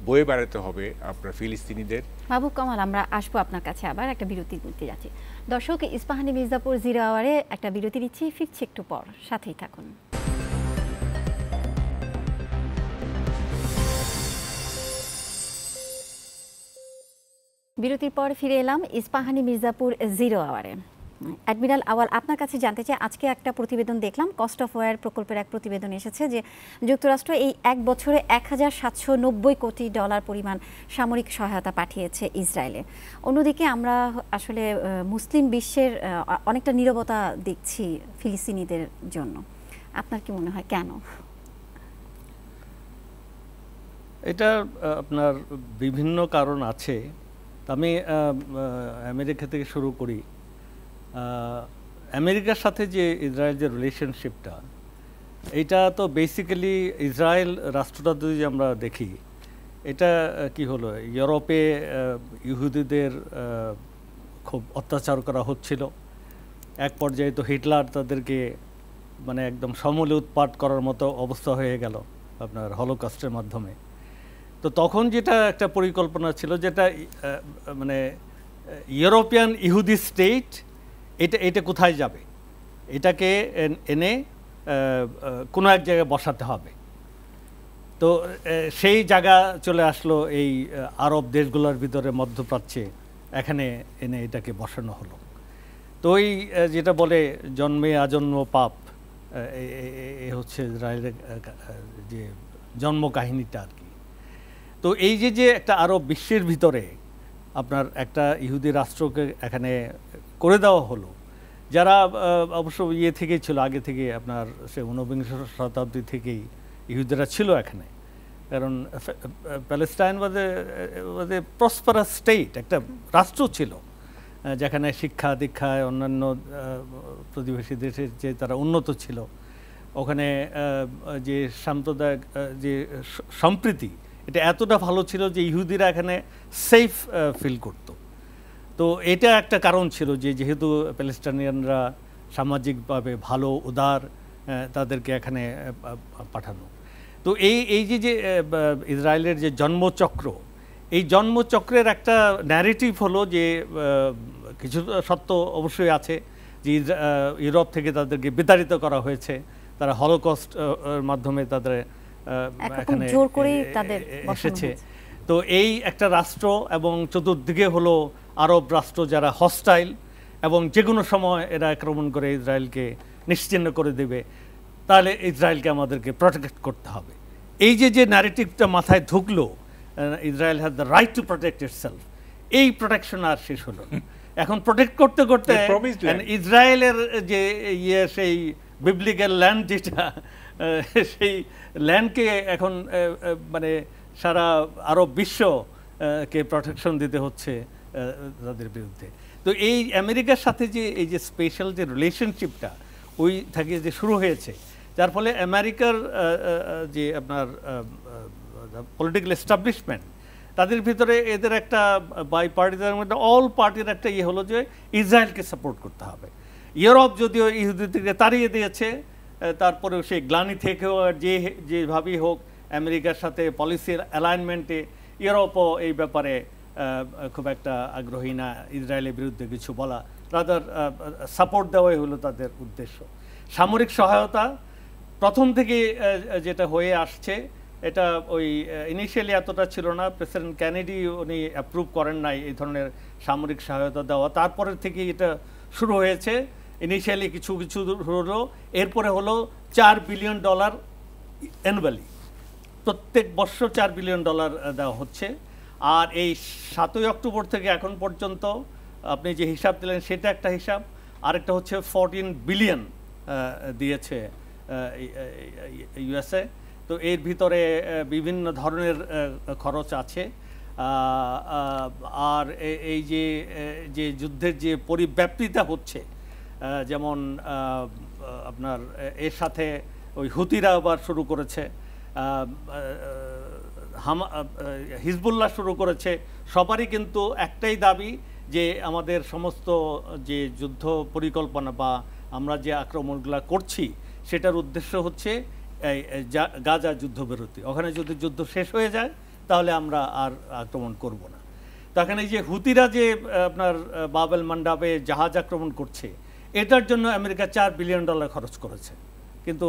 বয়ে বেড়াতে হবে আপনার ফিলিস্তিনিদের। মাহবুব কামাল, আমরা আসবো আপনার কাছে, আবার একটা বিরতি নিতে যাচ্ছি। দর্শক, ইস্পাহানি মির্জাপুর জিরো আওয়ারে একটা বিরতি নিচ্ছি, ফিরছি একটু পর, সাথেই থাকুন। বিরতির পর ফিরে এলাম ইস্পাহানি মির্জাপুর জিরো আওয়ারে। অ্যাডমিরাল আওয়াল, আপনার কাছে জানতে চাই, আজকে একটা প্রতিবেদন দেখলাম, কস্ট অফ ওয়ার প্রকল্পের এক প্রতিবেদন এসেছে যে যুক্তরাষ্ট্র এই এক বছরে $1790 কোটি পরিমাণ সামরিক সহায়তা পাঠিয়েছে ইসরায়েলে। অন্যদিকে আমরা আসলে মুসলিম বিশ্বের অনেকটা নীরবতা দেখছি ফিলিস্তিনিদের জন্য। আপনার কি মনে হয় কেন? এটা আপনার বিভিন্ন কারণ আছে। আমি আমেরিকা থেকে শুরু করি। আমেরিকার সাথে যে ইসরায়েল যে রিলেশনশিপটা, এটা তো বেসিক্যালি ইসরায়েল রাষ্ট্রটা যদি আমরা দেখি, এটা কি হলো, ইউরোপে ইহুদিদের খুব অত্যাচার করা হচ্ছিল। এক পর্যায়ে তো হিটলার তাদেরকে মানে একদম সমূলে উৎপাত করার মতো অবস্থা হয়ে গেল আপনার হলোকস্টের মাধ্যমে। তো তখন যেটা একটা পরিকল্পনা ছিল, যেটা মানে ইউরোপিয়ান ইহুদি স্টেট, এটা কোথায় যাবে, এটাকে এনে কোনো এক জায়গায় বসাতে হবে। তো সেই জায়গা চলে আসলো এই আরব দেশগুলোর ভিতরে, মধ্যপ্রাচ্যে, এখানে এনে এটাকে বসানো হলো। তো ওই যেটা বলে জন্মে আজন্ম পাপ, এ হচ্ছে ইসরায়েলের যে জন্ম কাহিনীটা আর কি। তো এই যে একটা আরব বিশ্বের ভিতরে আপনার একটা ইহুদি রাষ্ট্রকে এখানে করে দেওয়া হলো, যারা অবশ্য থেকেই ছিল, আগে থেকে আপনার সে 19বিংশ শতাব্দী থেকেই ইহুদিরা ছিল এখানে। কারণ প্যালেস্টাইন ওয়াজ এ প্রসপারাস স্টেট, একটা রাষ্ট্র ছিল যেখানে শিক্ষা দীক্ষায় অন্যান্য প্রতিবেশী দেশের যে তারা উন্নত ছিল। ওখানে যে সাম্প্রদায়িক যে সম্প্রীতি, এটা এতটা ভালো ছিল যে ইহুদিরা এখানে সেফ ফিল করত। তো এটা একটা কারণ ছিল যে যেহেতু প্যালেস্টাইনিয়ানরা সামাজিকভাবে ভালো, উদার, তাদেরকে এখানে পাঠানো। তো এই যে ইসরায়েলের যে জন্মচক্র, এই জন্মচক্রের একটা ন্যারেটিভ হলো যে কিছু সত্য অবশ্যই আছে যে ইউরোপ থেকে তাদেরকে বিতাড়িত করা হয়েছে, তারা হলোকস্ট মাধ্যমে তাদের এখানে জোর করেই তাদের এসেছে। তো এই একটা রাষ্ট্র, এবং চতুর্দিকে হলো আরব রাষ্ট্র যারা হস্টাইল, এবং যে কোনো সময় এরা আক্রমণ করে ইসরায়েলকে নিশ্চিহ্ন করে দেবে, তাহলে ইসরায়েলকে আমাদেরকে প্রোটেক্ট করতে হবে। এই যে ন্যারেটিভটা মাথায় ঢুকলো, Israel has the right to protect itself, এই প্রোটেকশন আর শেষ হলো না। এখন প্রোটেক্ট করতে করতে ইসরায়েলের যে সেই বিবলিক্যাল ল্যান্ড, যেটা সেই ল্যান্ডকে এখন মানে সারা আরব বিশ্বকে প্রোটেকশন দিতে হচ্ছে, তাদের বিরুদ্ধে। তো এই আমেরিকার সাথে যে এই যে স্পেশাল যে রিলেশনশিপটা ওই থেকে যে শুরু হয়েছে, যার ফলে আমেরিকার যে আপনার পলিটিক্যাল এস্টাবলিশমেন্ট তাদের ভিতরে এদের একটা বাই পার্টিদের মধ্যে অল পার্টির একটা ইয়ে হলো যে ইসরায়েলকে সাপোর্ট করতে হবে। ইউরোপ যদিও ইহুদিদেরকে তাড়িয়ে দিয়েছে, তারপরেও সেই গ্লানি থেকেও যেভাবেই হোক আমেরিকার সাথে পলিসির অ্যালাইনমেন্টে ইউরোপও এই ব্যাপারে খুব একটা আগ্রহী না ইসরায়েলের বিরুদ্ধে কিছু বলা, রাদার সাপোর্ট দেওয়াই হলো তাদের উদ্দেশ্য। সামরিক সহায়তা প্রথম থেকে যেটা হয়ে আসছে, এটা ওই ইনিশিয়ালি এতটা ছিল না, প্রেসিডেন্ট কেনেডি উনি অ্যাপ্রুভ করেন নাই এই ধরনের সামরিক সহায়তা দেওয়া, তারপরের থেকে এটা শুরু হয়েছে। ইনিশিয়ালি কিছু কিছু হলো, এরপরে হলো $4 বিলিয়ন অ্যানুয়ালি, প্রত্যেক বছর $4 বিলিয়ন দেওয়া হচ্ছে। আর এই 7ই অক্টোবর থেকে এখন পর্যন্ত আপনি যে হিসাব দিলেন সেটা একটা হিসাব, আরেকটা হচ্ছে 14 বিলিয়ন দিয়েছে ইউএসএ। তো এর ভিতরে বিভিন্ন ধরনের খরচ আছে। আর এই যে যুদ্ধের যে পরিব্যাপ্তিটা হচ্ছে, যেমন আপনার এর সাথে ওই হুতিরা আবার শুরু করেছে, হিজবুল্লাহ শুরু করেছে, সবারই কিন্তু একটাই দাবি যে আমাদের সমস্ত যে যুদ্ধ পরিকল্পনা বা আমরা যে আক্রমণগুলো করছি সেটার উদ্দেশ্য হচ্ছে গাজা যুদ্ধবিরতি। ওখানে যদি যুদ্ধ শেষ হয়ে যায় তাহলে আমরা আর আক্রমণ করব না। তো এখানে যে হুতিরা যে আপনার বাবেল মান্ডাবে জাহাজ আক্রমণ করছে, এটার জন্য আমেরিকা $4 বিলিয়ন খরচ করেছে, কিন্তু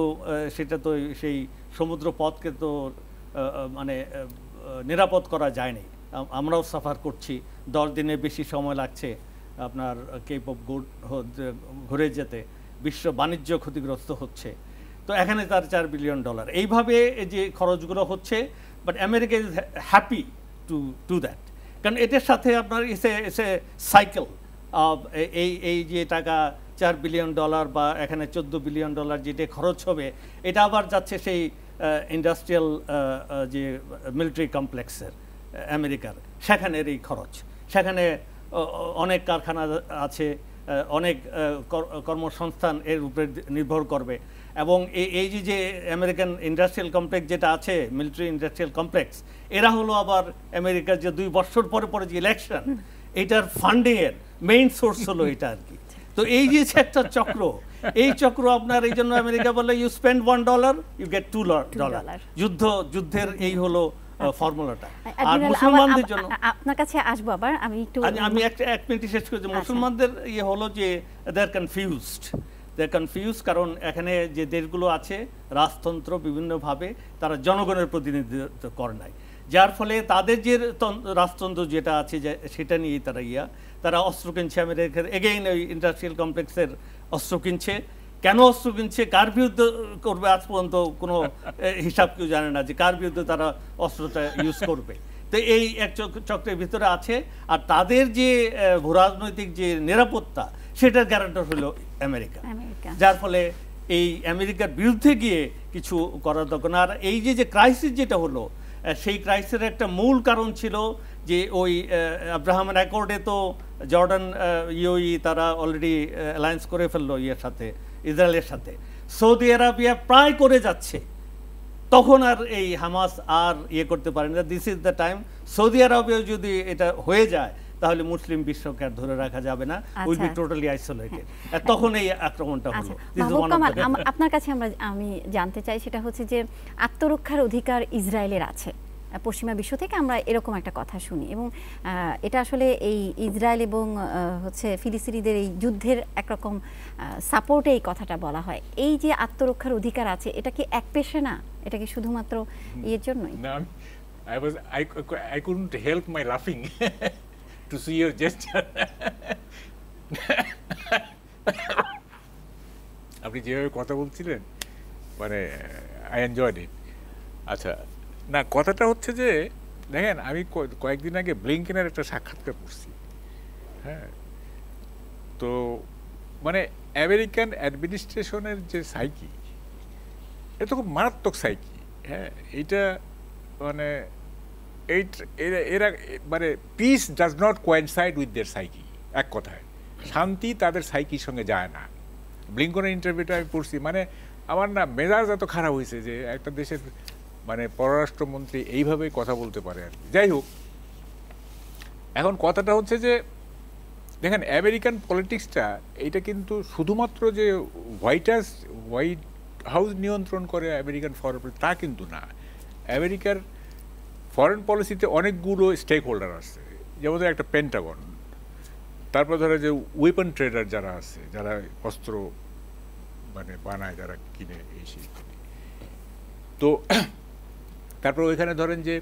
সেটা তো সেই সমুদ্র পথকে তো মানে নিরাপদ করা যায়নি। আমরাও সাফার করছি, 10 দিনের বেশি সময় লাগছে আপনার কেপ অফ গুড ঘুরে যেতে, বিশ্ব বাণিজ্য ক্ষতিগ্রস্ত হচ্ছে। তো এখানে তার $4 বিলিয়ন, এইভাবে যে খরচগুলো হচ্ছে। But America is happy to do that, কারণ এটার সাথে আপনার এসে সাইকেল এই যে টাকা $4 বিলিয়ন বা এখানে $14 বিলিয়ন যেটা খরচ হবে, এটা আবার যাচ্ছে সেই ইন্ডাস্ট্রিয়াল যে মিলিটারি কমপ্লেক্সের আমেরিকার, সেখানের এই খরচ। সেখানে অনেক কারখানা আছে, অনেক কর্মসংস্থান এর উপরে নির্ভর করবে। এবং এই যে আমেরিকান ইন্ডাস্ট্রিয়াল কমপ্লেক্স যেটা আছে, মিলিটারি ইন্ডাস্ট্রিয়াল কমপ্লেক্স, এরা হলো আবার আমেরিকার যে 2 বছর পরে পরে যে ইলেকশন, এটার ফান্ডিংয়ের মেইন সোর্স হলো এটা আর কি। তো এই যে একটা চক্র, এই চক্র আপনার এই জন্য আমেরিকা বলে ইউ স্পেন্ড $1 ইউ গেট $2। যুদ্ধের এই হলো ফর্মুলাটা। আর মুসলমানদের জন্য আপনার কাছে আসবো আবার, আমি আমি এক মিনিট শেষ করি। মুসলমানদের ইয়ে হলো যে দে আর কনফিউজড, কারণ এখানে যে দেশগুলো আছে রাজতন্ত্র বিভিন্নভাবে তারা জনগণের প্রতিনিধিত্ব করে নাই, যার ফলে তাদের যে রাজতন্ত্র যেটা আছে সেটা নিয়েই তারা অস্ত্র কিনছে। আমেরিকার এগেইন ওই ইন্ডাস্ট্রিয়াল কমপ্লেক্সের অস্ত্র কিনছে। কেন অস্ত্র কিনছে, কার বিরুদ্ধে করবে, আজ পর্যন্ত কোনো হিসাব কেউ জানে না যে কার বিরুদ্ধে তারা অস্ত্রটা ইউজ করবে। তো এই এক চক্রের ভিতরে আছে। আর তাদের যে ভূরাজনৈতিক যে নিরাপত্তা, সেটার গ্যারান্টার হলো আমেরিকা, যার ফলে এই আমেরিকার বিরুদ্ধে গিয়ে কিছু করার দরকার না। আর এই যে ক্রাইসিস যেটা হলো, সেই ক্রাইসিসের একটা মূল কারণ ছিল যে ওই আব্রাহাম অ্যাকর্ডে তো জর্ডান ইউএই তারা অলরেডি অ্যালায়েন্স করে ফেললো ইয়ের সাথে, ইসরায়েলের সাথে। সৌদি আরবিয়া প্রায় করে যাচ্ছে, তখন আর এই হামাস আর করতে পারে না। This is the time. Saudi আরবেও যদি এটা হয়ে যায় তাহলে মুসলিম বিশ্বকে আর ধরে রাখা যাবে না, উইল বি টোটালি আইসোলেটেড। তখন এই আক্রমণটা হলো। আপনার কাছে আমি জানতে চাই, সেটা হচ্ছে যে আত্মরক্ষার অধিকার ইসরায়েলের আছে, পশ্চিমা বিশ্ব থেকে আমরা এরকম একটা কথা শুনি, এবং এটা আসলে এই ইসরায়েল এবং হচ্ছে ফিলিস্তিনিদের এই যুদ্ধের একরকম সাপোর্টে এই কথাটা বলা হয়। এই যে আত্মরক্ষার অধিকার আছে, এটা কি একপেশে না? এটা কি শুধুমাত্র এর জন্যই? I couldn't help my laughing to see your gesture. আপনি যেভাবে কথা বলছিলেন, মানে I enjoyed it. আচ্ছা, না কথাটা হচ্ছে যে দেখেন, আমি কয়েকদিন আগে ব্লিংকেনের একটা সাক্ষাৎকার করছি, হ্যাঁ। তো মানে আমেরিকান অ্যাডমিনিস্ট্রেশনের যে সাইকি, এটা খুব মারাত্মক সাইকি, হ্যাঁ। এইটা মানে এরা মানে piece does not coincide with their psyche, এক কথায় শান্তি তাদের সাইকির সঙ্গে যায় না। ব্লিংকনের ইন্টারভিউটা আমি পড়ছি, মানে আমার না মেজাজ এত খারাপ হয়েছে যে একটা দেশের মানে পররাষ্ট্রমন্ত্রী এইভাবে কথা বলতে পারে আর কি। যাই হোক, এখন কথাটা হচ্ছে যে দেখেন আমেরিকান পলিটিক্সটা এটা কিন্তু শুধুমাত্র যে হোয়াইট হাউস নিয়ন্ত্রণ করে আমেরিকান ফরেন পলিসি তা কিন্তু না। আমেরিকার ফরেন পলিসিতে অনেকগুলো স্টেক হোল্ডার আছে, যেমন একটা পেন্টাগন, তারপর ধরো যে ওয়েপন ট্রেডার যারা আছে, যারা অস্ত্র মানে বানায়, যারা কিনে এই সেই কিনে। তো তারপর ওইখানে ধরেন যে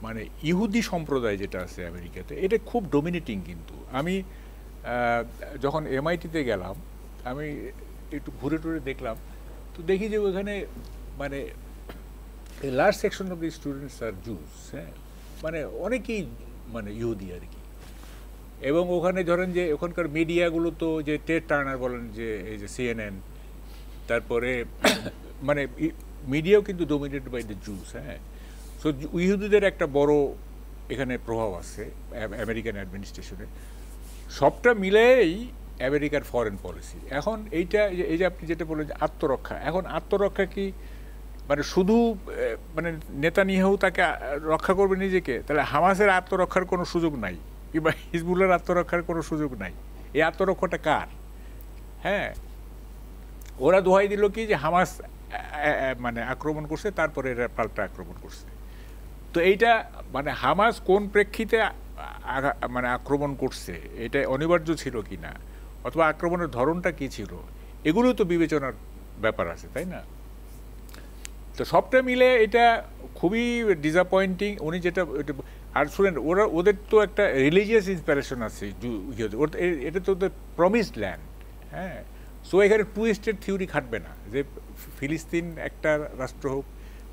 মানে ইহুদি সম্প্রদায় যেটা আছে আমেরিকাতে, এটা খুব ডমিনেটিং। কিন্তু আমি যখন MIT-তে গেলাম, আমি একটু ঘুরে টুরে দেখলাম, তো দেখি যে ওখানে মানে large section of the students are Jews, হ্যাঁ, মানে অনেকেই মানে ইহুদি আর কি। এবং ওখানে ধরেন যে ওখানকার মিডিয়াগুলো তো যে টেড টার্নার বলেন, যে এই যে CNN, তারপরে মানে মিডিয়াও কিন্তু ডমিনেটেড বাই দ্য জুস, হ্যাঁ। সো ইহুদিদের একটা বড় এখানে প্রভাব আছে আমেরিকান অ্যাডমিনিস্ট্রেশনে। সবটা মিলেই আমেরিকার ফরেন পলিসি। এখন এইটা এই যে আপনি যেটা বললেন যে আত্মরক্ষা, এখন আত্মরক্ষা কি মানে শুধু মানে নেতানিয়াহু তাকে রক্ষা করবে নিজেকে, তাহলে হামাসের আত্মরক্ষার কোনো সুযোগ নাই, কিংবা হিজবুল্লাহর আত্মরক্ষার কোনো সুযোগ নাই। এই আত্মরক্ষাটা কার? হ্যাঁ, ওরা দোহাই দিল কি যে হামাস মানে আক্রমণ করছে, তারপরে এরা পাল্টা আক্রমণ করছে। তো এইটা মানে হামাস কোন প্রেক্ষিতে মানে আক্রমণ করছে, এটা অনিবার্য ছিল কি না, অথবা আক্রমণের ধরনটা কি ছিল, এগুলো তো বিবেচনার ব্যাপার আছে, তাই না? তো সবটা মিলে এটা খুবই ডিসঅ্যাপয়েন্টিং। উনি যেটা, আর শুনেন, ওদের তো একটা রিলিজিয়াস ইন্সপিরেশন আছে, এটা তো ওদের প্রমিসড ল্যান্ড, হ্যাঁ। সো এখানে টু স্টেট থিওরি খাটবে না, যে ফিলিস্তিন একটা রাষ্ট্র হোক,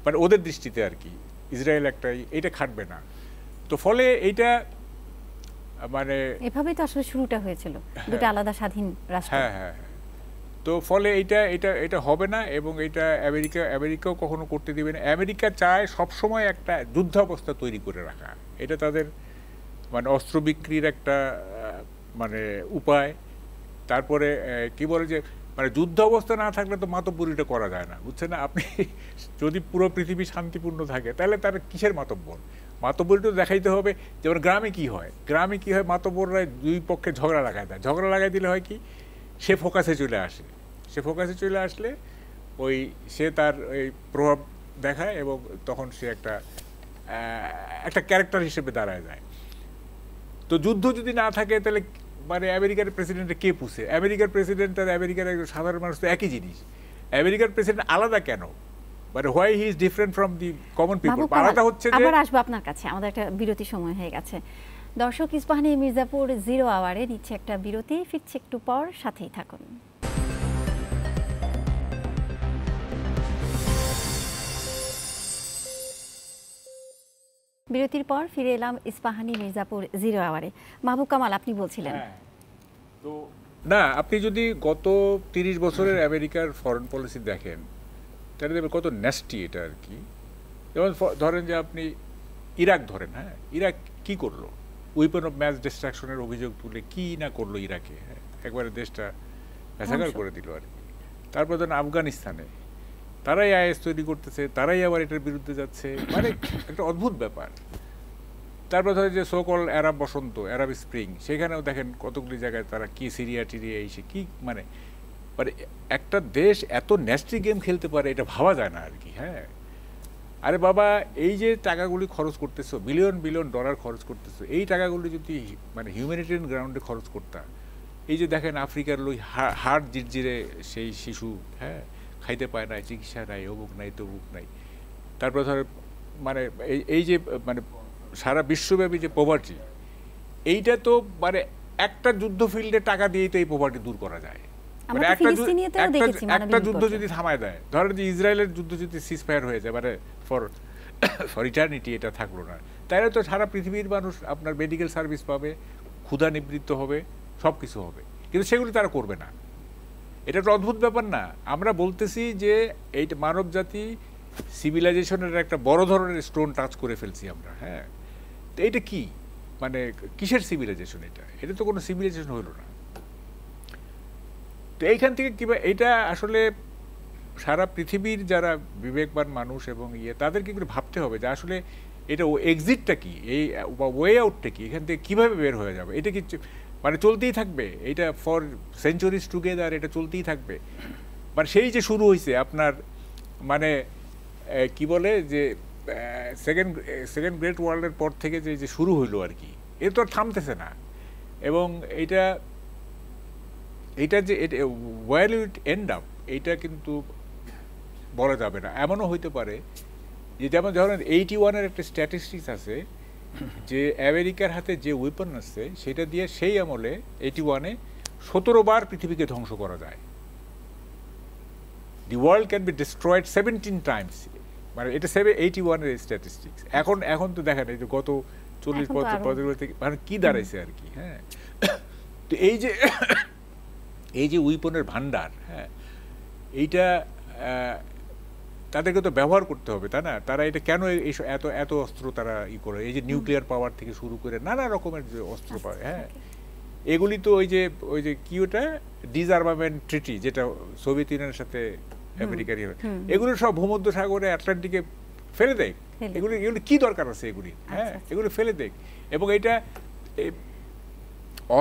মানে ওদের দৃষ্টিতে আর কি, ইসরায়েল একটাই, এটা খাটবে না। তো ফলে এইটা মানে এভাবেই তো আসলে শুরুটা হয়েছিল, দুটো আলাদা স্বাধীন রাষ্ট্র। হ্যাঁ হ্যাঁ, তো ফলে এটা হবে না, এবং এটা আমেরিকাও কখনো করতে দিবে না। আমেরিকা চায় সবসময় একটা যুদ্ধাবস্থা তৈরি করে রাখা, এটা তাদের মানে অস্ত্র বিক্রির একটা মানে উপায়। তারপরে কি বলে যে মানে যুদ্ধ অবস্থা না থাকলে তো মাতব্বরিটা করা যায় না, বুঝছেন না? আপনি যদি পুরো পৃথিবী শান্তিপূর্ণ থাকে, তাহলে তার কিসের মাতব্বর? মাতব্বরিটা দেখাইতে হবে। যেমন গ্রামে কি হয়, মাতব্বররা দুই পক্ষে ঝগড়া লাগায় দেয়, ঝগড়া লাগাই দিলে হয় কি, সে ফোকাসে চলে আসে, সে ফোকাসে চলে আসলে সে তার এই প্রভাব দেখায়, এবং তখন সে একটা ক্যারেক্টার হিসেবে দাঁড়ায় যায়। তো যুদ্ধ যদি না থাকে, তাহলে মানে আমেরিকার প্রেসিডেন্টে কে পুষে? আমেরিকার প্রেসিডেন্ট আর আমেরিকার সাধারণ মানুষ তো একই জিনিস। আমেরিকার প্রেসিডেন্ট আলাদা কেন? মানে why he is different from the common people? আলাদা হচ্ছে যে, আবার আসবো আপনার কাছে, আমাদের একটা বিরতি সময় হয়ে গেছে। দর্শক, ইস্পাহানি মির্জাপুর 0 আওয়ারে নিচ্ছে একটা বিরতি, ফিরছে একটু পর, সাথেই থাকুন। বিরতির পর ফিরে এলাম ইস্পাহানি মির্জাপুর 0 আওয়ারে। মাহবুব কামাল, আপনি বলছিলেন। তো না, আপনি যদি গত 30 বছরের আমেরিকার ফরেন পলিসি দেখেন, তাহলে দেখবেন কত ন্যাস্টি এটা আর কি। যেমন ধরেন যে আপনি ইরাক ধরেন, হ্যাঁ, ইরাক কি করলো? উইপন অফ ম্যাস ডিস্ট্রাকশনের অভিযোগ তুলে কি না করলো ইরাকে, হ্যাঁ, একবারে দেশটা ভেসাগার করে দিল আর কি। তারপর ধরেন আফগানিস্তানে, তারাই IS তৈরি করতেছে, তারাই আবার এটার বিরুদ্ধে যাচ্ছে, মানে একটা অদ্ভুত ব্যাপার। তারপর ধরেন যে সোকল অ্যারাব বসন্ত, অ্যারাব স্প্রিং, সেখানেও দেখেন কতগুলি জায়গায় তারা কি সিরিয়া টিরিয়া এসে কি মানে একটা দেশ এত ন্যাস্টি গেম খেলতে পারে, এটা ভাবা যায় না আর কি। হ্যাঁ, আরে বাবা, এই যে টাকাগুলি খরচ করতেছো, বিলিয়ন বিলিয়ন ডলার খরচ করতেছো, এই টাকাগুলি যদি মানে হিউম্যানিটেরিয়ান গ্রাউন্ডে খরচ করতাম, এই যে দেখেন আফ্রিকার হাড় জিরজিরে সেই শিশু, হ্যাঁ, খাইতে পায় না, চিকিৎসা নাই, অমুক নাই, তমুক নাই। তারপর ধর মানে এই যে মানে সারা বিশ্বব্যাপী যে পভার্টি, এইটা তো মানে একটা যুদ্ধ ফিল্ডে টাকা দিয়েই তো এই পভার্টি দূর করা যায়। মানে একটা যুদ্ধ যদি থামায় দেয়, ধরেন যে ইসরায়েলের যুদ্ধ যদি সিজফায়ার হয়ে যায়, মানে ফর ইটার্নিটি এটা থাকলো না, তাহলে তো সারা পৃথিবীর মানুষ আপনার মেডিকেল সার্ভিস পাবে, ক্ষুধা নিবৃত্ত হবে, সব কিছু হবে। কিন্তু সেগুলি তারা করবে না। এটা একটা অদ্ভুত ব্যাপার না? আমরা বলতেছি যে এই মানব জাতি সিভিলাইজেশনের একটা বড় ধরনের স্টোন টাচ করে ফেলছি আমরা। হ্যাঁ, তো এটা কি মানে কিসের সিভিলাইজেশন? এটা তো কোনো সিভিলাইজেশন হলো না। তো এইখান থেকে কিংবা এটা আসলে সারা পৃথিবীর যারা বিবেকবান মানুষ এবং তাদেরকে একটু ভাবতে হবে যে আসলে এটা এক্সিটটা কি, এই ওয়ে আউটটা কি, এখান থেকে কীভাবে বের হয়ে যাবে। এটা কি মানে চলতেই থাকবে, এটা ফর সেঞ্চুরিজ টুগেদার এটা চলতেই থাকবে? মানে সেই যে শুরু হয়েছে আপনার মানে কি বলে যে সেকেন্ড গ্রেট ওয়ার্ল্ডের পর থেকে যে শুরু হইলো আর কি, এ তো আর থামতেছে না। এবং এইটা যে ওয়ার উইল এন্ড আপ এইটা কিন্তু বলা যাবে না। এমনও হইতে পারে যে যেমন ধরেন 81-এর একটা স্ট্যাটিস্টিক্স আছে যে আমেরিকার হাতে যে ওয়েপন আছে সেটা দিয়ে সেই আমলে 81-এ 17 বার পৃথিবীকে ধ্বংস করা যায়। The world can be destroyed 17 Times. মানে এটা 81-এর স্ট্যাটিস্টিক্স। এখন তো দেখেন এই যে গত 40-45 থেকে মানে কি দাঁড়াইছে আর কি। হ্যাঁ, তো এই যে উইপনের ভান্ডার, হ্যাঁ, এইটা তাদেরকে তো ব্যবহার করতে হবে, তাই না? তারা এটা কেন এত অস্ত্র তারা করে, এই যে নিউক্লিয়ার পাওয়ার থেকে শুরু করে নানা রকমের যে অস্ত্র পায়, হ্যাঁ, এগুলি তো ওই যে কি ওটা ডিসআর্মামেন্ট ট্রিটি যেটা সোভিয়েত ইউনিয়নের সাথে আমেরিকার, এগুলো সব ভূমধ্য সাগরে আটলান্টিকে ফেলে দেয়। এগুলি কি দরকার আছে এগুলি? হ্যাঁ, এগুলি ফেলে দেয়। এবং এটা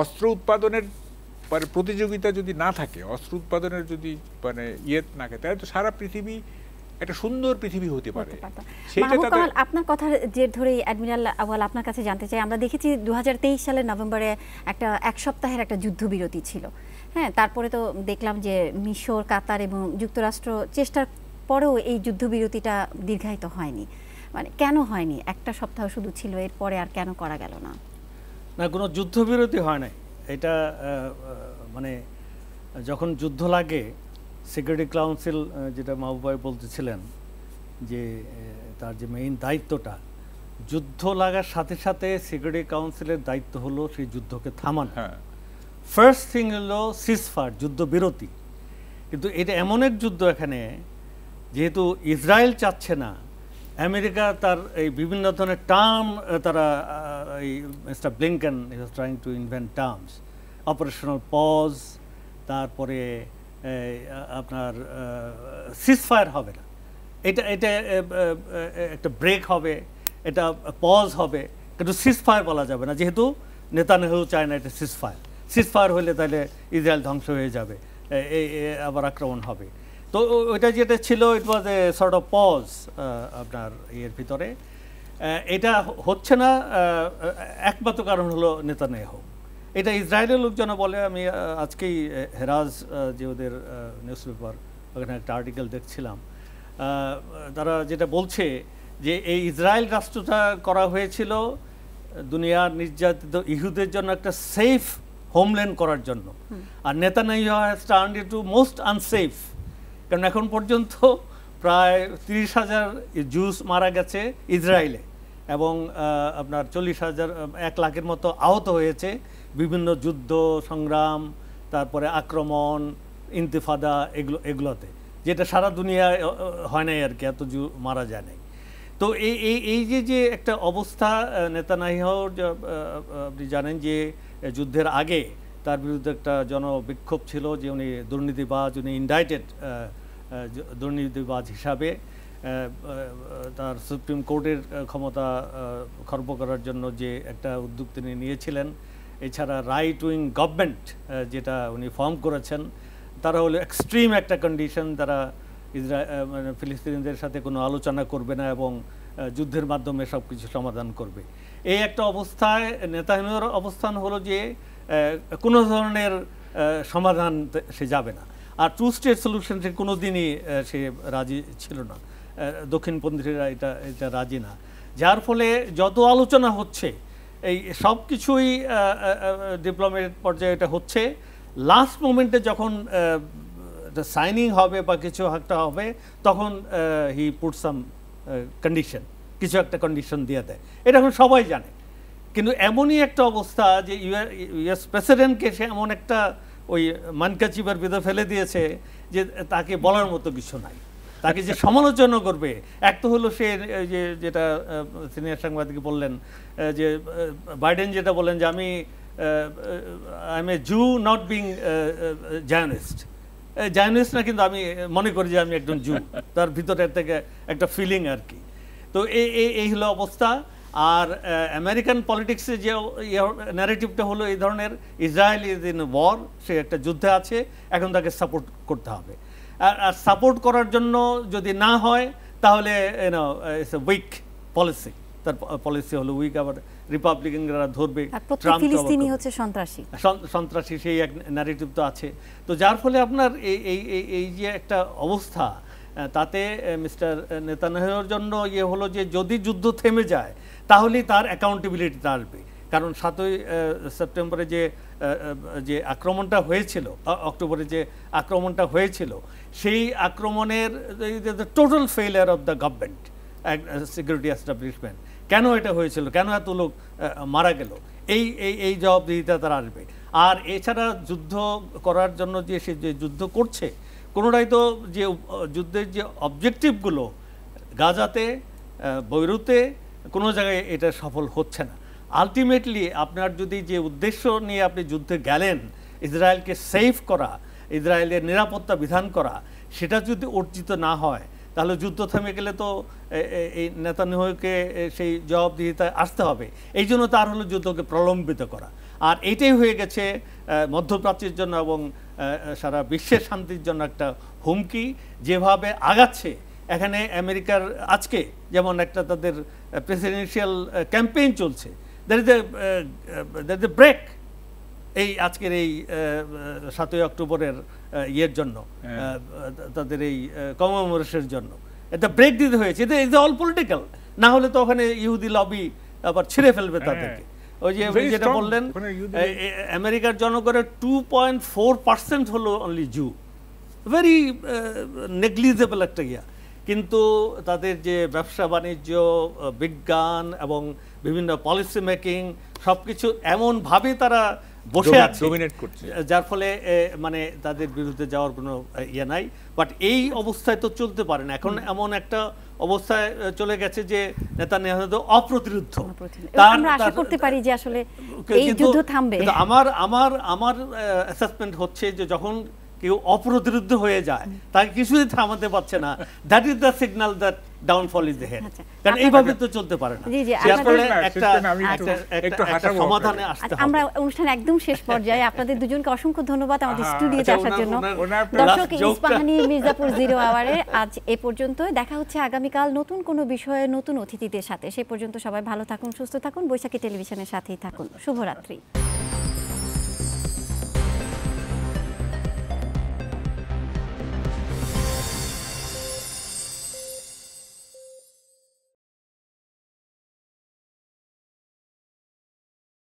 অস্ত্র উৎপাদনের মানে প্রতিযোগিতা যদি না থাকে, অস্ত্র উৎপাদনের যদি মানে না থাকে, তাহলে তো সারা পৃথিবী একটা সুন্দর পৃথিবী হতে পারে। আপনার কথার জের ধরেই অ্যাডমিরাল আওয়াল আপনার কাছে জানতে চাই, আমরা দেখেছি 2023 সালের নভেম্বরে এক সপ্তাহের একটা যুদ্ধবিরতি ছিল। হ্যাঁ, তারপরে তো দেখলাম যে মিশর, কাতার এবং যুক্তরাষ্ট্র চেষ্টার পরেও এই যুদ্ধবিরতিটা দীর্ঘায়িত হয়নি। মানে কেন হয়নি? একটা সপ্তাহ শুধু ছিল, এরপরে আর কেন করা গেল না? না, কোনো যুদ্ধবিরতি হয় নাই। এটা মানে যখন যুদ্ধ লাগে, সিকিউরিটি কাউন্সিল যেটা মাহবুব ভাই বলতেছিলেন যে তার যে মেইন দায়িত্বটা, যুদ্ধ লাগার সাথে সাথে সিকিউরিটি কাউন্সিলের দায়িত্ব হলো সেই যুদ্ধকে থামানো। ফার্স্ট থিং হলো সিজফায়ার, যুদ্ধবিরতি। কিন্তু এটা এমন এক যুদ্ধ, এখানে যেহেতু ইসরায়েল চাচ্ছে না, আমেরিকা তার এই বিভিন্ন ধরনের টার্ম তারা এই mister Blinken is trying to invent terms, operational pause, তারপরে আপনার সিজফায়ার হবে না, এটা একটা ব্রেক হবে, এটা পজ হবে, কিন্তু সিজফায়ার বলা যাবে না, যেহেতু নেতানিয়াহু চায় না এটা সিজফায়ার হলে তাহলে ইসরায়েল ধ্বংস হয়ে যাবে, আবার আক্রমণ হবে। তো ওইটা যেটা ছিল, ইট ওয়াজ এ সর্ট অফ পজ আপনার ইয়ের ভিতরে। এটা হচ্ছে না, একমাত্র কারণ হলো নেতানিয়াহু। এটা ইসরায়েলের লোকজন বলে, আমি আজকেই হেরাজ যে ওদের নিউজ পেপার, ওখানে একটা আর্টিকেল দেখছিলাম, তারা যেটা বলছে যে এই ইসরায়েল রাষ্ট্রটা করা হয়েছিল দুনিয়ার নির্যাতিত ইহুদের জন্য একটা সেফ হোমল্যান্ড করার জন্য, আর Netanyahu has turned it to most unsafe. কারণ এখন পর্যন্ত প্রায় 30,000 জুস মারা গেছে ইসরায়েলে, এবং আপনার 40,000, 1 লাখের মতো আহত হয়েছে বিভিন্ন যুদ্ধ সংগ্রাম, তারপরে আক্রমণ, ইন্তিফাদা, এগুলোতে, যেটা সারা দুনিয়ায় হয় নাই আর কি, এত মারা যায় নাই। তো এই যে একটা অবস্থা, নেতানিয়াহুর আপনি জানেন যে যুদ্ধের আগে তার বিরুদ্ধে একটা জনবিক্ষোভ ছিল যে উনি দুর্নীতিবাজ, উনি ইন্ডাইটেড দুর্নীতিবাজ হিসাবে, তার সুপ্রিম কোর্টের ক্ষমতা খর্ব করার জন্য যে একটা উদ্যোগ তিনি নিয়েছিলেন। এছাড়া রাইট উইং গভর্নমেন্ট যেটা উনি ফর্ম করেছেন, তারা হলো এক্সট্রিম একটা কন্ডিশন, তারা মানে ফিলিস্তিনিদের সাথে কোনো আলোচনা করবে না এবং যুদ্ধের মাধ্যমে সব কিছু সমাধান করবে। এই একটা অবস্থায় নেতানিয়াহুর অবস্থান হলো যে কোনো ধরনের সমাধান সে যাবে না, আর টু স্টেট সলিউশন সে কোনো দিনই সে রাজি ছিল না, দক্ষিণপন্থীরা এটা রাজি না। যার ফলে যত আলোচনা হচ্ছে, এই সব কিছুই ডিপ্লোমেট পর্যায়ে এটা হচ্ছে, লাস্ট মোমেন্টে যখন সাইনিং হবে বা কিছু একটা হবে, তখন হি পুট সাম কন্ডিশন, কিছু একটা কন্ডিশন দিয়ে দেয়। এটা এখন সবাই জানে। কিন্তু এমনই একটা অবস্থা যে ইউএস প্রেসিডেন্টকে সে এমন একটা ওই মানকাচিবার ভিতরে ফেলে দিয়েছে যে তাকে বলার মতো কিছু নাই। তাকে যে সমালোচনা করবে, এক তো হলো সে যে যেটা সিনিয়র সাংবাদিক বললেন যে বাইডেন যেটা বলেন যে আমি I am a Jew not being Zionist, Zionist না, কিন্তু আমি মনে করি যে আমি একজন জু, তার ভিতরে থেকে একটা ফিলিং আর কি। তো এই হলো অবস্থা। আর আমেরিকান পলিটিক্সে যে ন্যারেটিভটা হলো এই ধরনের, ইসরায়েল ইজ ইন ওয়ার, সে একটা যুদ্ধে আছে, এখন তাকে সাপোর্ট করতে হবে। আর সাপোর্ট করার জন্য যদি না হয় তাহলে ইটস এ উইক পলিসি, তার পলিসি হলো উইক। আবার রিপাবলিকানরা ধরবে ফিলিস্তিনি হচ্ছে সন্ত্রাসী, সন্ত্রাসী, সেই এক ন্যারেটিভ তো আছে। তো যার ফলে আপনার এই যে একটা অবস্থা, তাতে মিস্টার নেতানিয়াহুর জন্য ইয়ে হলো যে যদি যুদ্ধ থেমে যায় তাহলেই তার অ্যাকাউন্টেবিলিটিটা আসবে। কারণ 7ই সেপ্টেম্বরে যে আক্রমণটা হয়েছিল, অক্টোবরে যে আক্রমণটা হয়েছিল, সেই আক্রমণের total failure of the government, security establishment, কেন এটা হয়েছিল, কেন এত লোক মারা গেল, এই জবাবদিহিতা তারা আসবে। আর এছাড়া যুদ্ধ করার জন্য যে সে যে যুদ্ধ করছে, কোনোটাই তো যে যুদ্ধের যে অবজেক্টিভগুলো গাজাতে, বৈরুতে, কোনো জায়গায় এটা সফল হচ্ছে না। আলটিমেটলি আপনার যদি যে উদ্দেশ্য নিয়ে আপনি যুদ্ধে গেলেন, ইসরায়েলকে সেফ করা, ইসরায়েলের নিরাপত্তা বিধান করা, সেটা যদি অর্জিত না হয় তাহলে যুদ্ধ থেমে গেলে তো এই নেতানিয়াহুকে সেই জবাবদিহিতায় আসতে হবে। এই জন্য তার হলো যুদ্ধকে প্রলম্বিত করা। আর এইটাই হয়ে গেছে মধ্যপ্রাচ্যের জন্য এবং সারা বিশ্বের শান্তির জন্য একটা হুমকি। যেভাবে আগাচ্ছে এখানে আমেরিকার, আজকে যেমন একটা তাদের প্রেসিডেন্সিয়াল ক্যাম্পেইন চলছে, দ্যাট ইজ এ ব্রেক এই আজকের এই 7ই অক্টোবরের ইয়ের জন্য, তাদের এই কমেমোরেশনের জন্য এটা ব্রেক দিতে হয়েছে। এটা ইজ অল পলিটিক্যাল, না হলে তো ওখানে ইহুদি লবি আবার ছিঁড়ে ফেলবে তাদেরকে। ওই যে যেটা বললেন, আমেরিকার জনগণের 2.4% হলো অনলি জু, ভেরি নেগলিজেবল একটা ইয়া। কিন্তু তাদের যে ব্যবসা বাণিজ্য, বিজ্ঞান এবং বিভিন্ন পলিসি মেকিং, সব কিছু এমনভাবে তারা বসে আছে, যার ফলে মানে তাদের বিরুদ্ধে যাওয়ার কোনো ইয়ে নাই। বাট এই অবস্থায় তো চলতে পারে না। এখন এমন একটা অবস্থায় চলে গেছে যে নেতানিয়াহু তো অপ্রতিরোধ্য। আমরা আশা করতে পারি যে আসলে এই যুদ্ধ থামবে। আমার অ্যাসেসমেন্ট হচ্ছে যে যখন কেউ অপ্রতিরোধ্য হয়ে যায়, তাকে কিছুই থামাতে পারছে না, that is the signal that downfall is head. কারণ এইভাবে তো চলতে পারে না। সমাধানে আসতে হবে। আমরা অনুষ্ঠান একদম শেষ পর্যায়ে, আপনাদের দুজনকে অসংখ্য ধন্যবাদ আমাদের স্টুডিওতে আসার জন্য। দর্শক, ইস্পাহানি মির্জাপুর 0 আওয়ারে আজ এ পর্যন্ত। দেখা হচ্ছে আগামীকাল নতুন কোনো বিষয়ে নতুন অতিথিদের সাথে। সে পর্যন্ত সবাই ভালো থাকুন, সুস্থ থাকুন, বৈশাখী টেলিভিশনের সাথেই থাকুন। শুভরাত্রি।